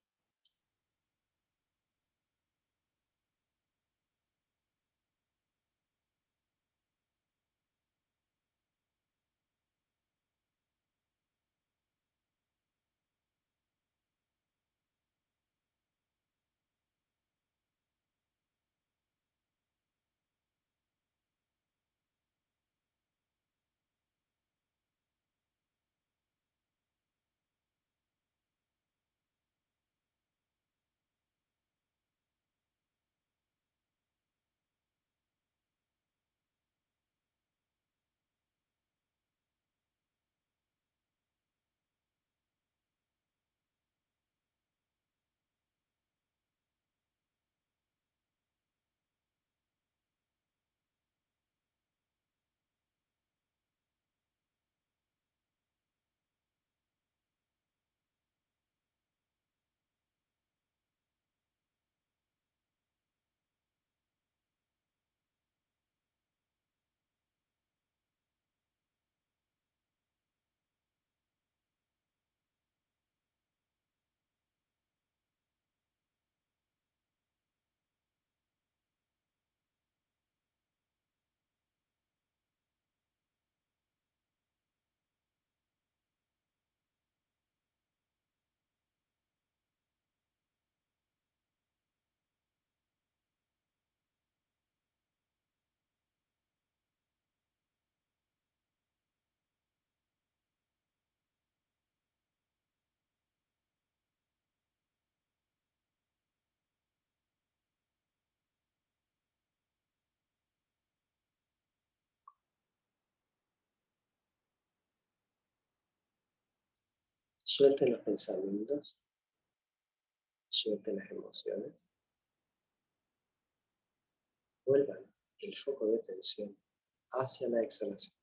Suelten los pensamientos, suelten las emociones, vuelvan el foco de atención hacia la exhalación.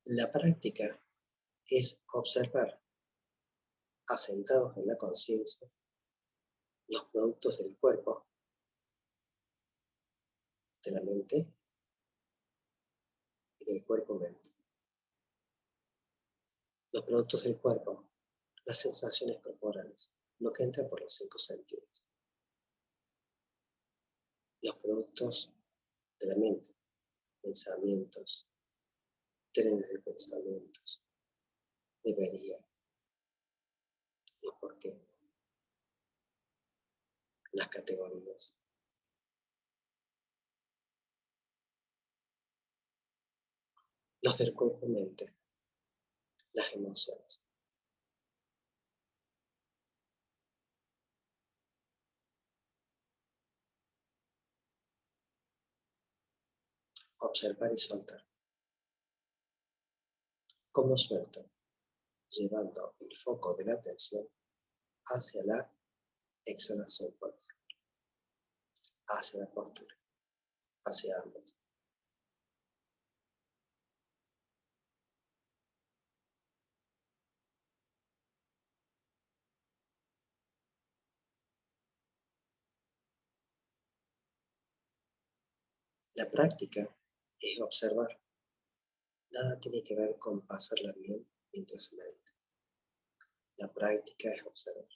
La práctica es observar, asentados en la conciencia, los productos del cuerpo, de la mente y del cuerpo-mente. Los productos del cuerpo, las sensaciones corporales, lo que entra por los 5 sentidos. Los productos de la mente, pensamientos, trenes de pensamientos, debería, los por qué, las categorías. Los del cuerpo-mente, las emociones. Observar y soltar. ¿Cómo suelto? Llevando el foco de la atención hacia la exhalación, por ejemplo, hacia la postura, hacia ambos. La práctica es observar. Nada tiene que ver con pasarla bien mientras se medita. La práctica es observar.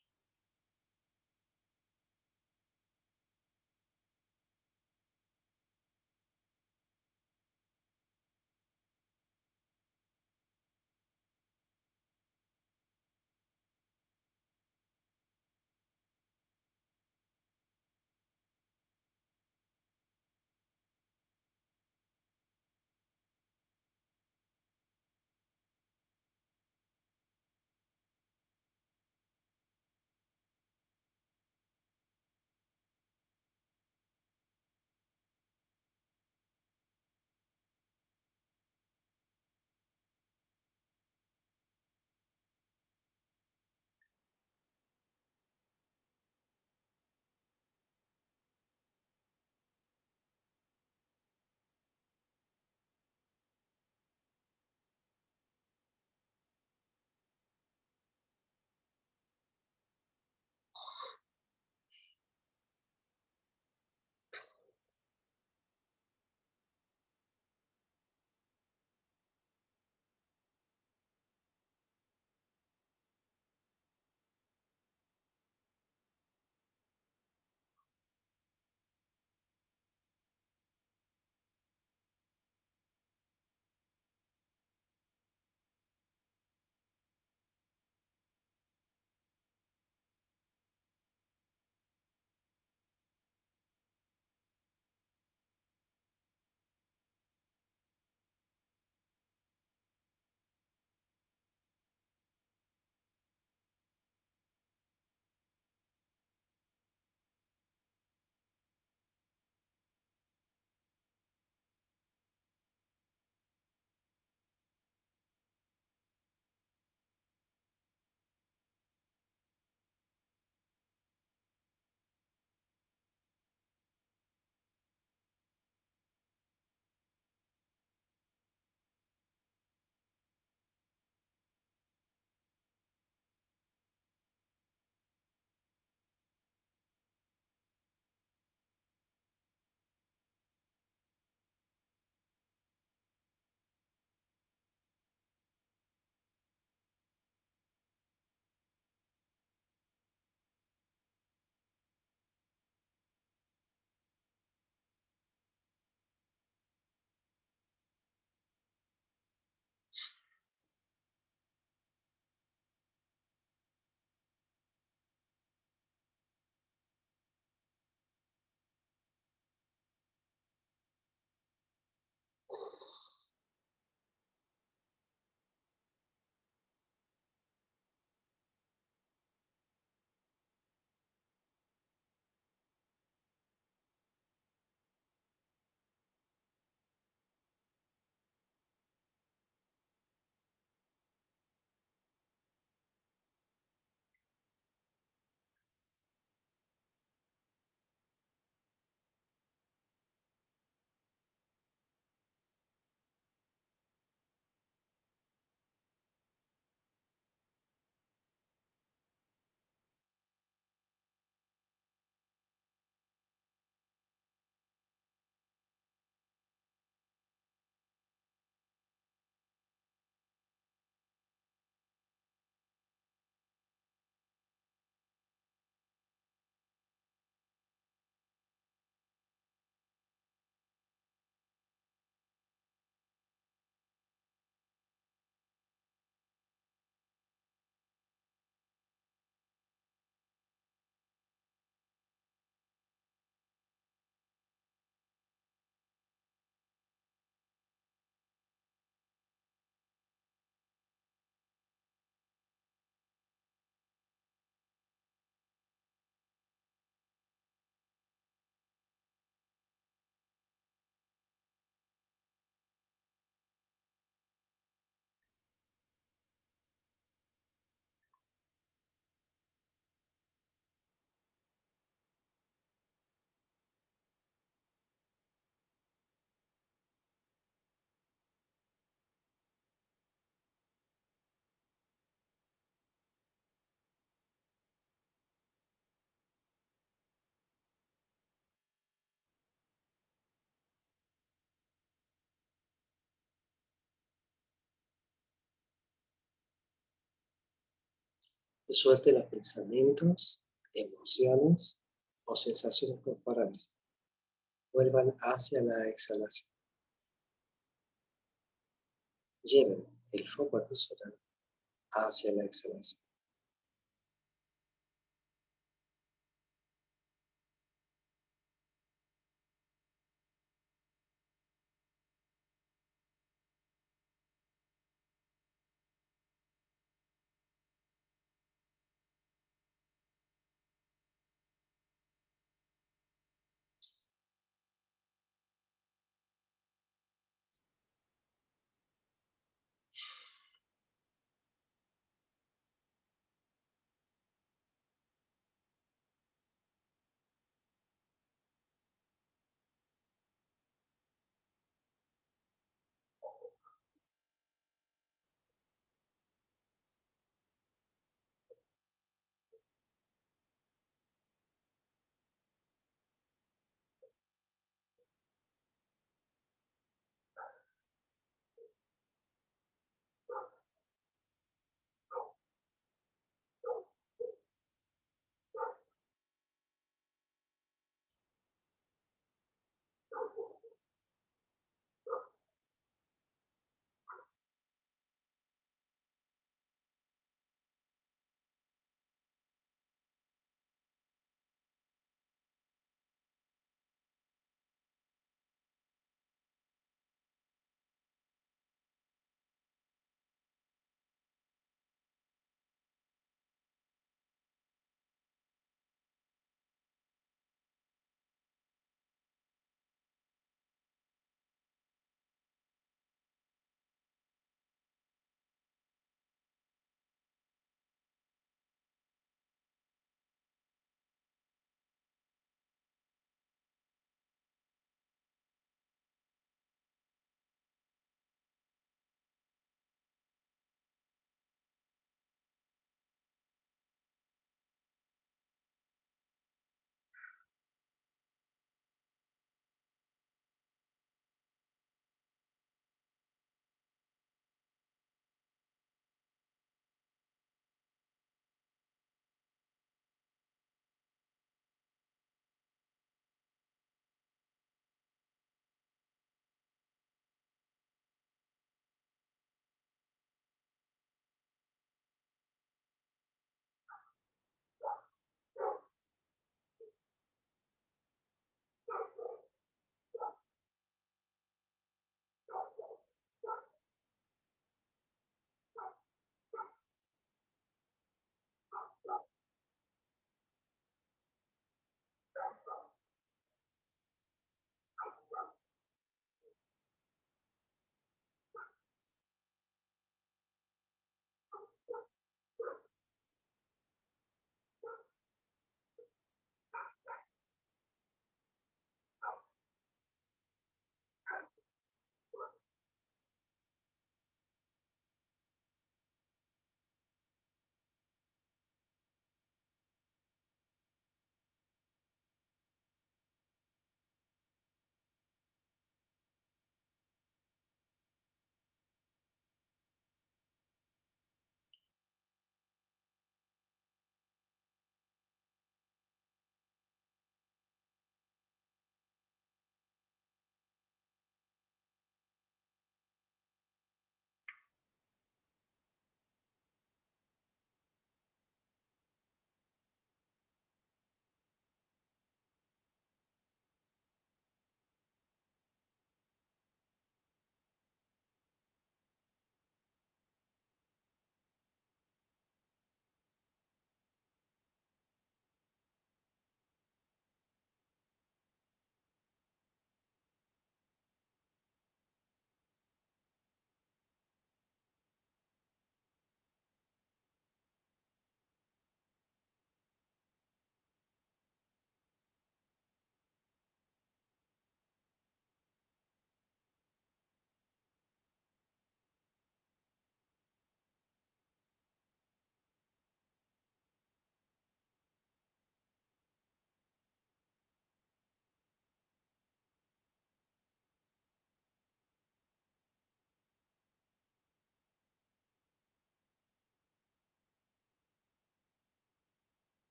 Suelte los pensamientos, emociones o sensaciones corporales. Vuelvan hacia la exhalación. Lleven el foco atencional hacia la exhalación.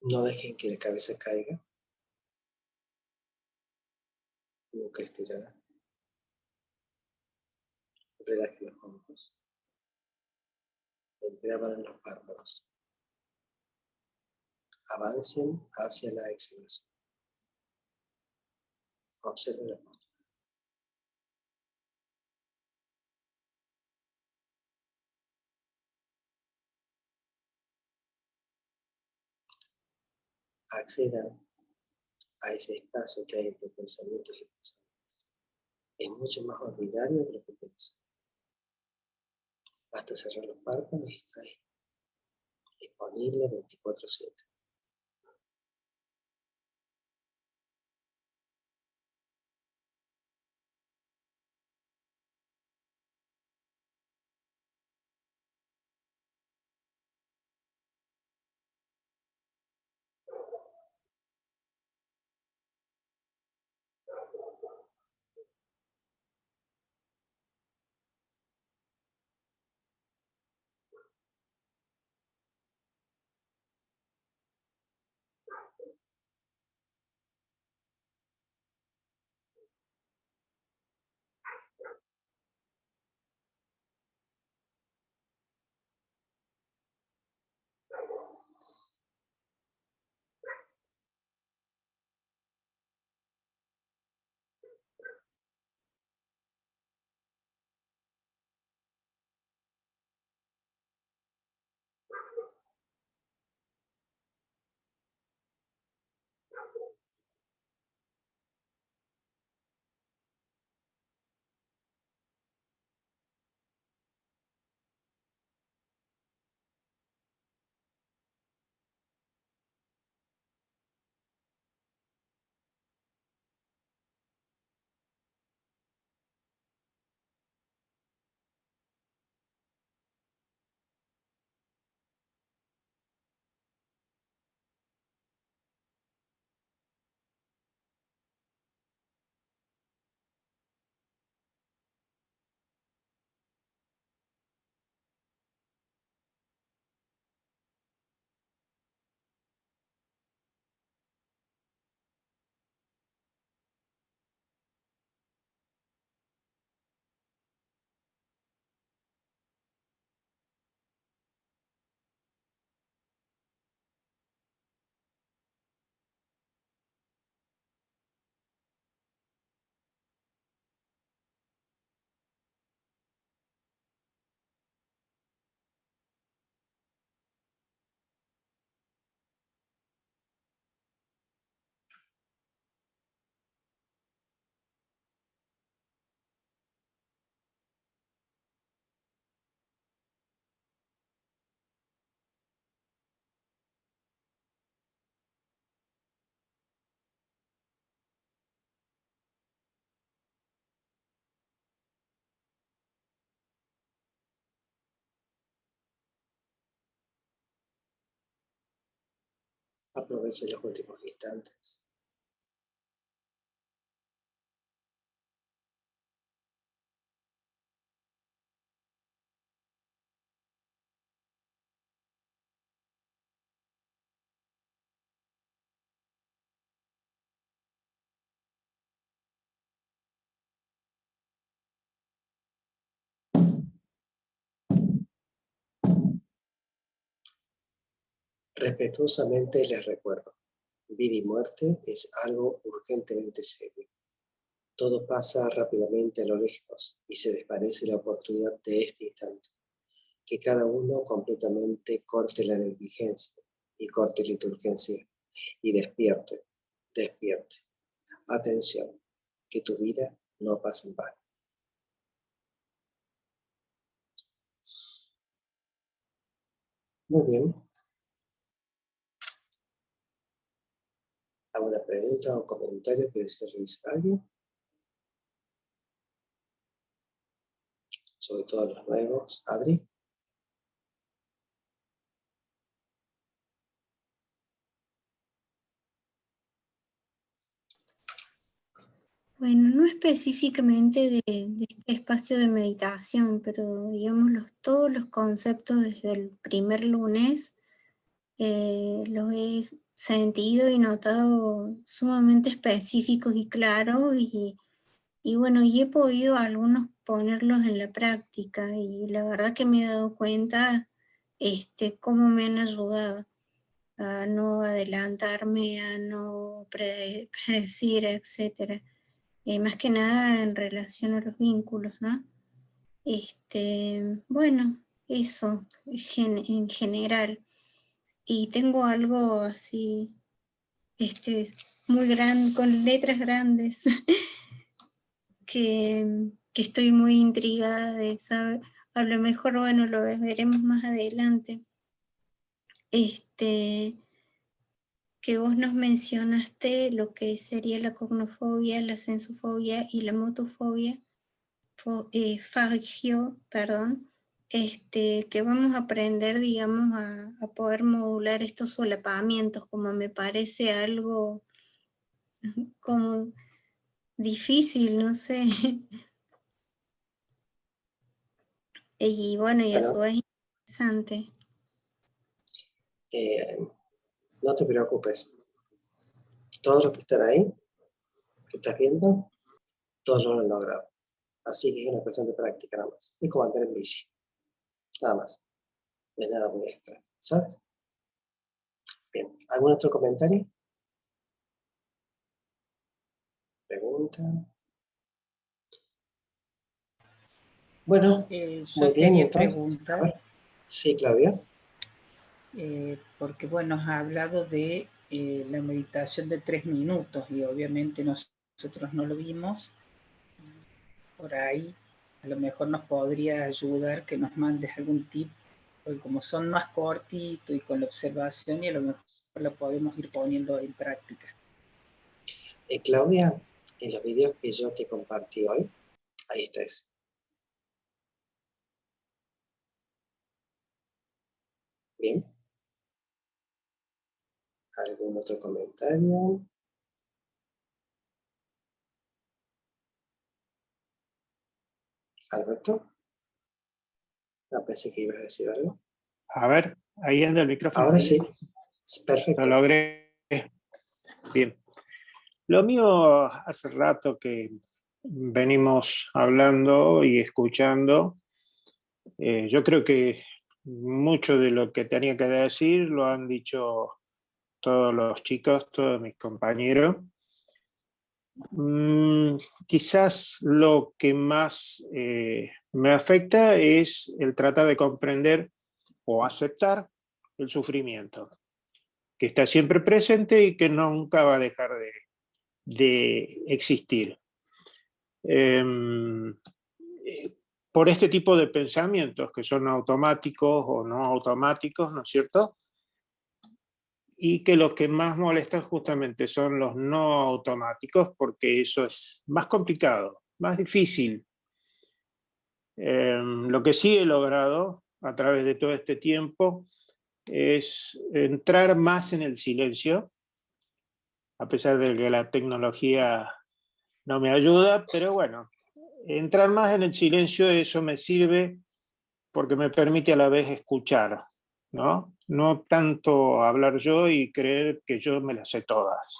No dejen que la cabeza caiga. Nunca estirada. Relajen los hombros. Entreabran los párpados. Avancen hacia la exhalación. Observen la postura. Accedan a ese espacio que hay entre pensamientos y pensamientos. Es mucho más ordinario de lo que piensan. Basta cerrar los párpados y está ahí, disponible 24/7. Aprovechen los últimos instantes. Respetuosamente les recuerdo, vida y muerte es algo urgentemente serio. Todo pasa rápidamente a lo lejos y se desvanece la oportunidad de este instante. Que cada uno completamente corte la negligencia y corte la indulgencia y despierte. Atención, que tu vida no pase en vano. Muy bien. ¿Alguna pregunta o comentario que desee realizar alguien? Sobre todo los nuevos. Adri. Bueno, no específicamente de este espacio de meditación, pero digamos todos los conceptos desde el primer lunes los he sentido y notado sumamente específicos y claros, y bueno, y he podido algunos ponerlos en la práctica, y la verdad que me he dado cuenta cómo me han ayudado a no adelantarme, a no predecir, etc. Más que nada en relación a los vínculos, ¿no? Bueno, eso en general. Y tengo algo así, muy grande, con letras grandes, que estoy muy intrigada de saber. A lo mejor, bueno, lo veremos más adelante. Que vos nos mencionaste lo que sería la cognofobia, la sensofobia y la motofobia, fagio, perdón, que vamos a aprender, digamos, a poder modular estos solapamientos, como me parece algo como difícil, no sé. Y bueno, y a su vez interesante. No te preocupes. Todos los que están ahí, que estás viendo, todos lo han logrado. Así que es una cuestión de práctica nada más. Es como andar en bici. Nada más. No es nada muy extra. ¿Sabes? Bien. ¿Algún otro comentario? ¿Pregunta? Bueno, Yo muy bien, quería entonces. preguntar, A ver. Sí, Claudia. porque bueno, has hablado de la meditación de 3 minutos y obviamente nosotros no lo vimos. Por ahí a lo mejor nos podría ayudar que nos mandes algún tip, porque como son más cortitos y con la observación, y a lo mejor lo podemos ir poniendo en práctica. Claudia, en los videos que yo te compartí hoy, ahí está eso. Bien. ¿Algún otro comentario? ¿Alberto? No, pensé que ibas a decir algo. A ver, ahí anda el micrófono. Ahora sí, perfecto. Lo logré. Bien. Lo mío hace rato que venimos hablando y escuchando. Yo creo que mucho de lo que tenía que decir lo han dicho todos los chicos, todos mis compañeros. Quizás lo que más me afecta es el tratar de comprender o aceptar el sufrimiento, que está siempre presente y que nunca va a dejar de existir. Por este tipo de pensamientos que son automáticos o no automáticos, ¿no es cierto? Y que los que más molestan justamente son los no automáticos, porque eso es más complicado, más difícil. Lo que sí he logrado a través de todo este tiempo es entrar más en el silencio, a pesar de que la tecnología no me ayuda, pero bueno, entrar más en el silencio, eso me sirve porque me permite a la vez escuchar, ¿no? No tanto hablar yo y creer que yo me las sé todas,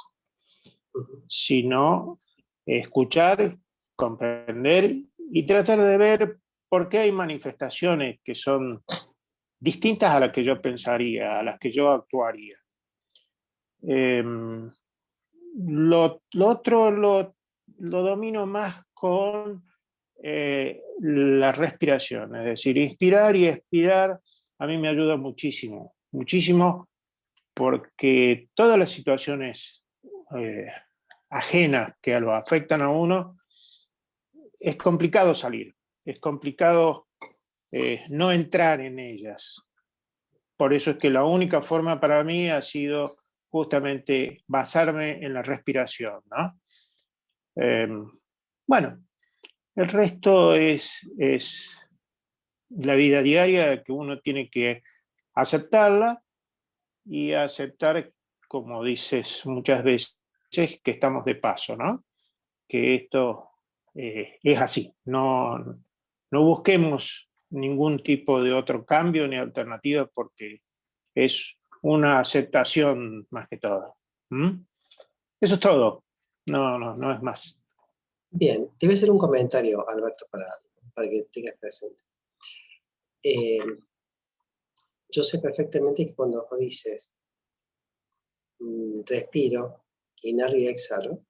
sino escuchar, comprender y tratar de ver por qué hay manifestaciones que son distintas a las que yo pensaría, a las que yo actuaría. Lo otro lo domino más con la respiración, es decir, inspirar y expirar a mí me ayuda muchísimo, muchísimo, porque todas las situaciones ajenas que lo afectan a uno, es complicado salir, es complicado no entrar en ellas. Por eso es que la única forma para mí ha sido justamente basarme en la respiración, ¿no? Bueno, el resto es la vida diaria que uno tiene que aceptarla y aceptar, como dices muchas veces, que estamos de paso, ¿no? Que esto es así. No busquemos ningún tipo de otro cambio ni alternativa porque es una aceptación más que todo. ¿Mm? Eso es todo, no es más. Bien, te voy a hacer un comentario, Alberto, para que tengas presente. Yo sé perfectamente que cuando dices respiro, inhalo y exhalo,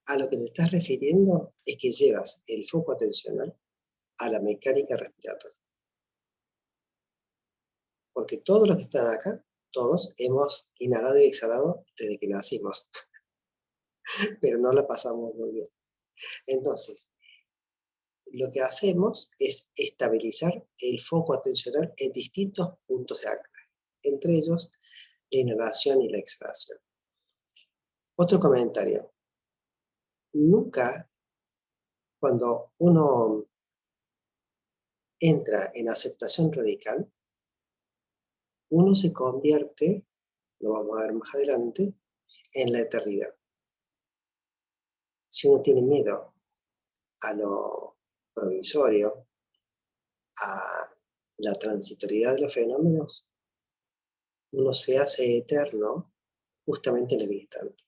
a lo que te estás refiriendo es que llevas el foco atencional a la mecánica respiratoria. Porque todos los que están acá, todos hemos inhalado y exhalado desde que nacimos, pero no la pasamos muy bien. Entonces, lo que hacemos es estabilizar el foco atencional en distintos puntos de anclaje, entre ellos la inhalación y la exhalación. Otro comentario. Nunca, cuando uno entra en aceptación radical, uno se convierte, lo vamos a ver más adelante, en la eternidad. Si uno tiene miedo a lo provisorio, a la transitoriedad de los fenómenos, uno se hace eterno justamente en el instante.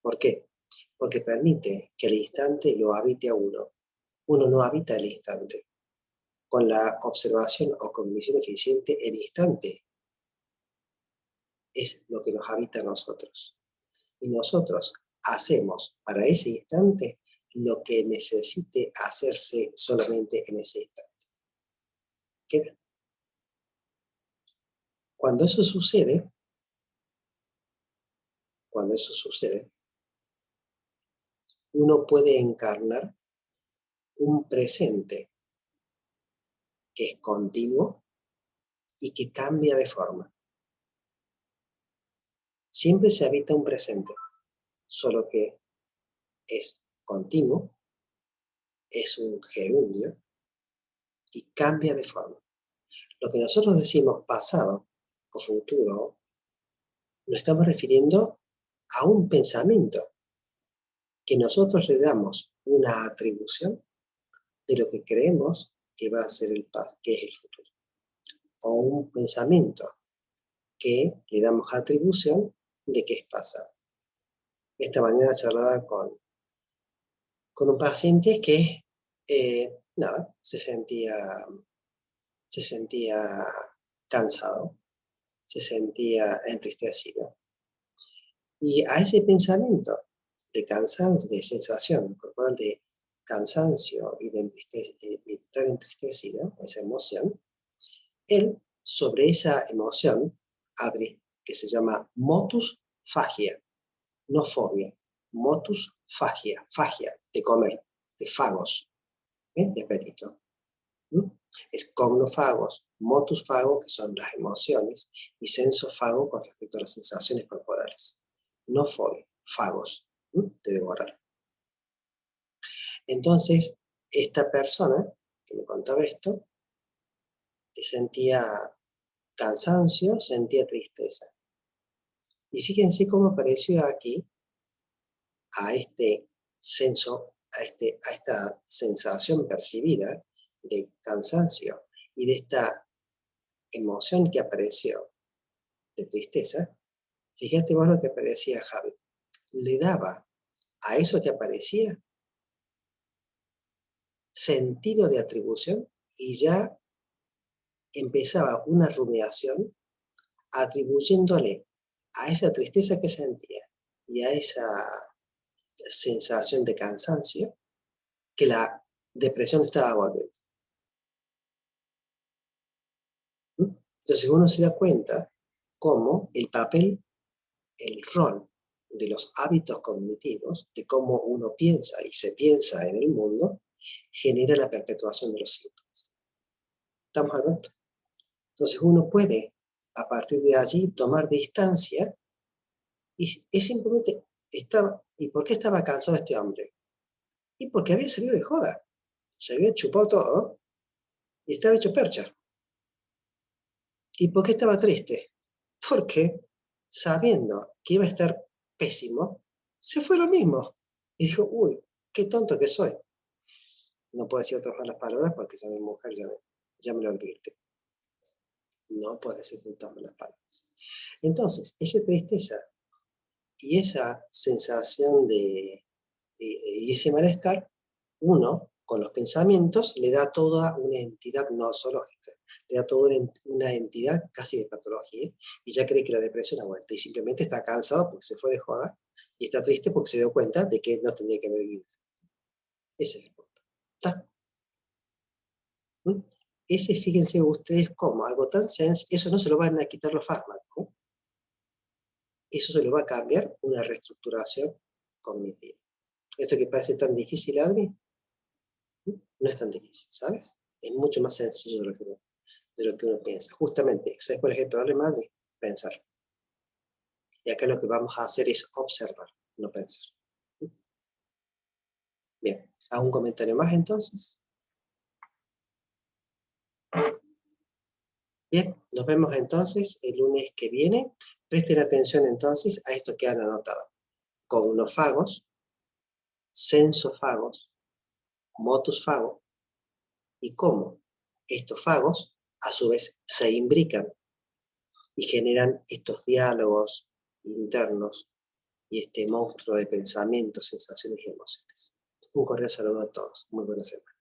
¿Por qué? Porque permite que el instante lo habite a uno. Uno no habita el instante. Con la observación o cognición eficiente, el instante es lo que nos habita a nosotros. Y nosotros hacemos para ese instante lo que necesite hacerse solamente en ese instante. ¿Queda? Cuando eso sucede, uno puede encarnar un presente que es continuo y que cambia de forma. Siempre se habita un presente, solo que es continuo, es un gerundio y cambia de forma. Lo que nosotros decimos pasado o futuro, nos estamos refiriendo a un pensamiento que nosotros le damos una atribución de lo que creemos que va a ser que es el futuro. O un pensamiento que le damos atribución de que es pasado. Esta mañana charlaba con un paciente que, se sentía cansado, se sentía entristecido. Y a ese pensamiento de cansancio, de sensación corporal de cansancio y de estar entristecido, esa emoción, él sobre esa emoción abre, que se llama motus fagia, no fobia, motus fagia, de comer, de fagos, de apetito. Es cognosfagos, motus fago, que son las emociones, y sensofago con respecto a las sensaciones corporales. No fobia, fagos, de devorar. Entonces, esta persona que me contaba esto, sentía cansancio, sentía tristeza. Y fíjense cómo apareció aquí a este senso, a esta sensación percibida de cansancio y de esta emoción que apareció de tristeza. Fíjate vos lo que aparecía Javi. Le daba a eso que aparecía sentido de atribución y ya empezaba una rumiación atribuyéndole a esa tristeza que sentía y a esa sensación de cansancio que la depresión estaba volviendo. Entonces uno se da cuenta cómo el papel, el rol de los hábitos cognitivos, de cómo uno piensa y se piensa en el mundo, genera la perpetuación de los síntomas. ¿Estamos hablando? Entonces uno puede, a partir de allí, tomar distancia y es simplemente, ¿y por qué estaba cansado este hombre? Y porque había salido de joda. Se había chupado todo y estaba hecho percha. ¿Y por qué estaba triste? Porque, sabiendo que iba a estar pésimo, se fue lo mismo. Y dijo, uy, qué tonto que soy. No puedo decir otras malas palabras porque ya mi mujer ya me lo advierte. No puede ser juntamos las palabras. Entonces, esa tristeza y esa sensación y ese malestar, uno, con los pensamientos, le da toda una entidad nosológica, le da toda una entidad casi de patología, y ya cree que la depresión ha vuelto, y simplemente está cansado porque se fue de joda, y está triste porque se dio cuenta de que no tendría que haber vivido. Ese es el punto. ¿Está? ¿Mm? Ese, fíjense ustedes cómo, algo tan sencillo, eso no se lo van a quitar los fármacos, ¿no? Eso se lo va a cambiar una reestructuración cognitiva. Esto que parece tan difícil, Adri, no es tan difícil, ¿sabes? Es mucho más sencillo de lo que uno piensa. Justamente, ¿sabes cuál es el problema, Adri? Pensar. Y acá lo que vamos a hacer es observar, no pensar. Bien, ¿algún comentario más entonces? Bien, nos vemos entonces el lunes que viene. Presten atención entonces a esto que han anotado. Cognofagos, sensofagos, motus fago, y cómo estos fagos a su vez se imbrican y generan estos diálogos internos y este monstruo de pensamientos, sensaciones y emociones. Un cordial saludo a todos. Muy buena semana.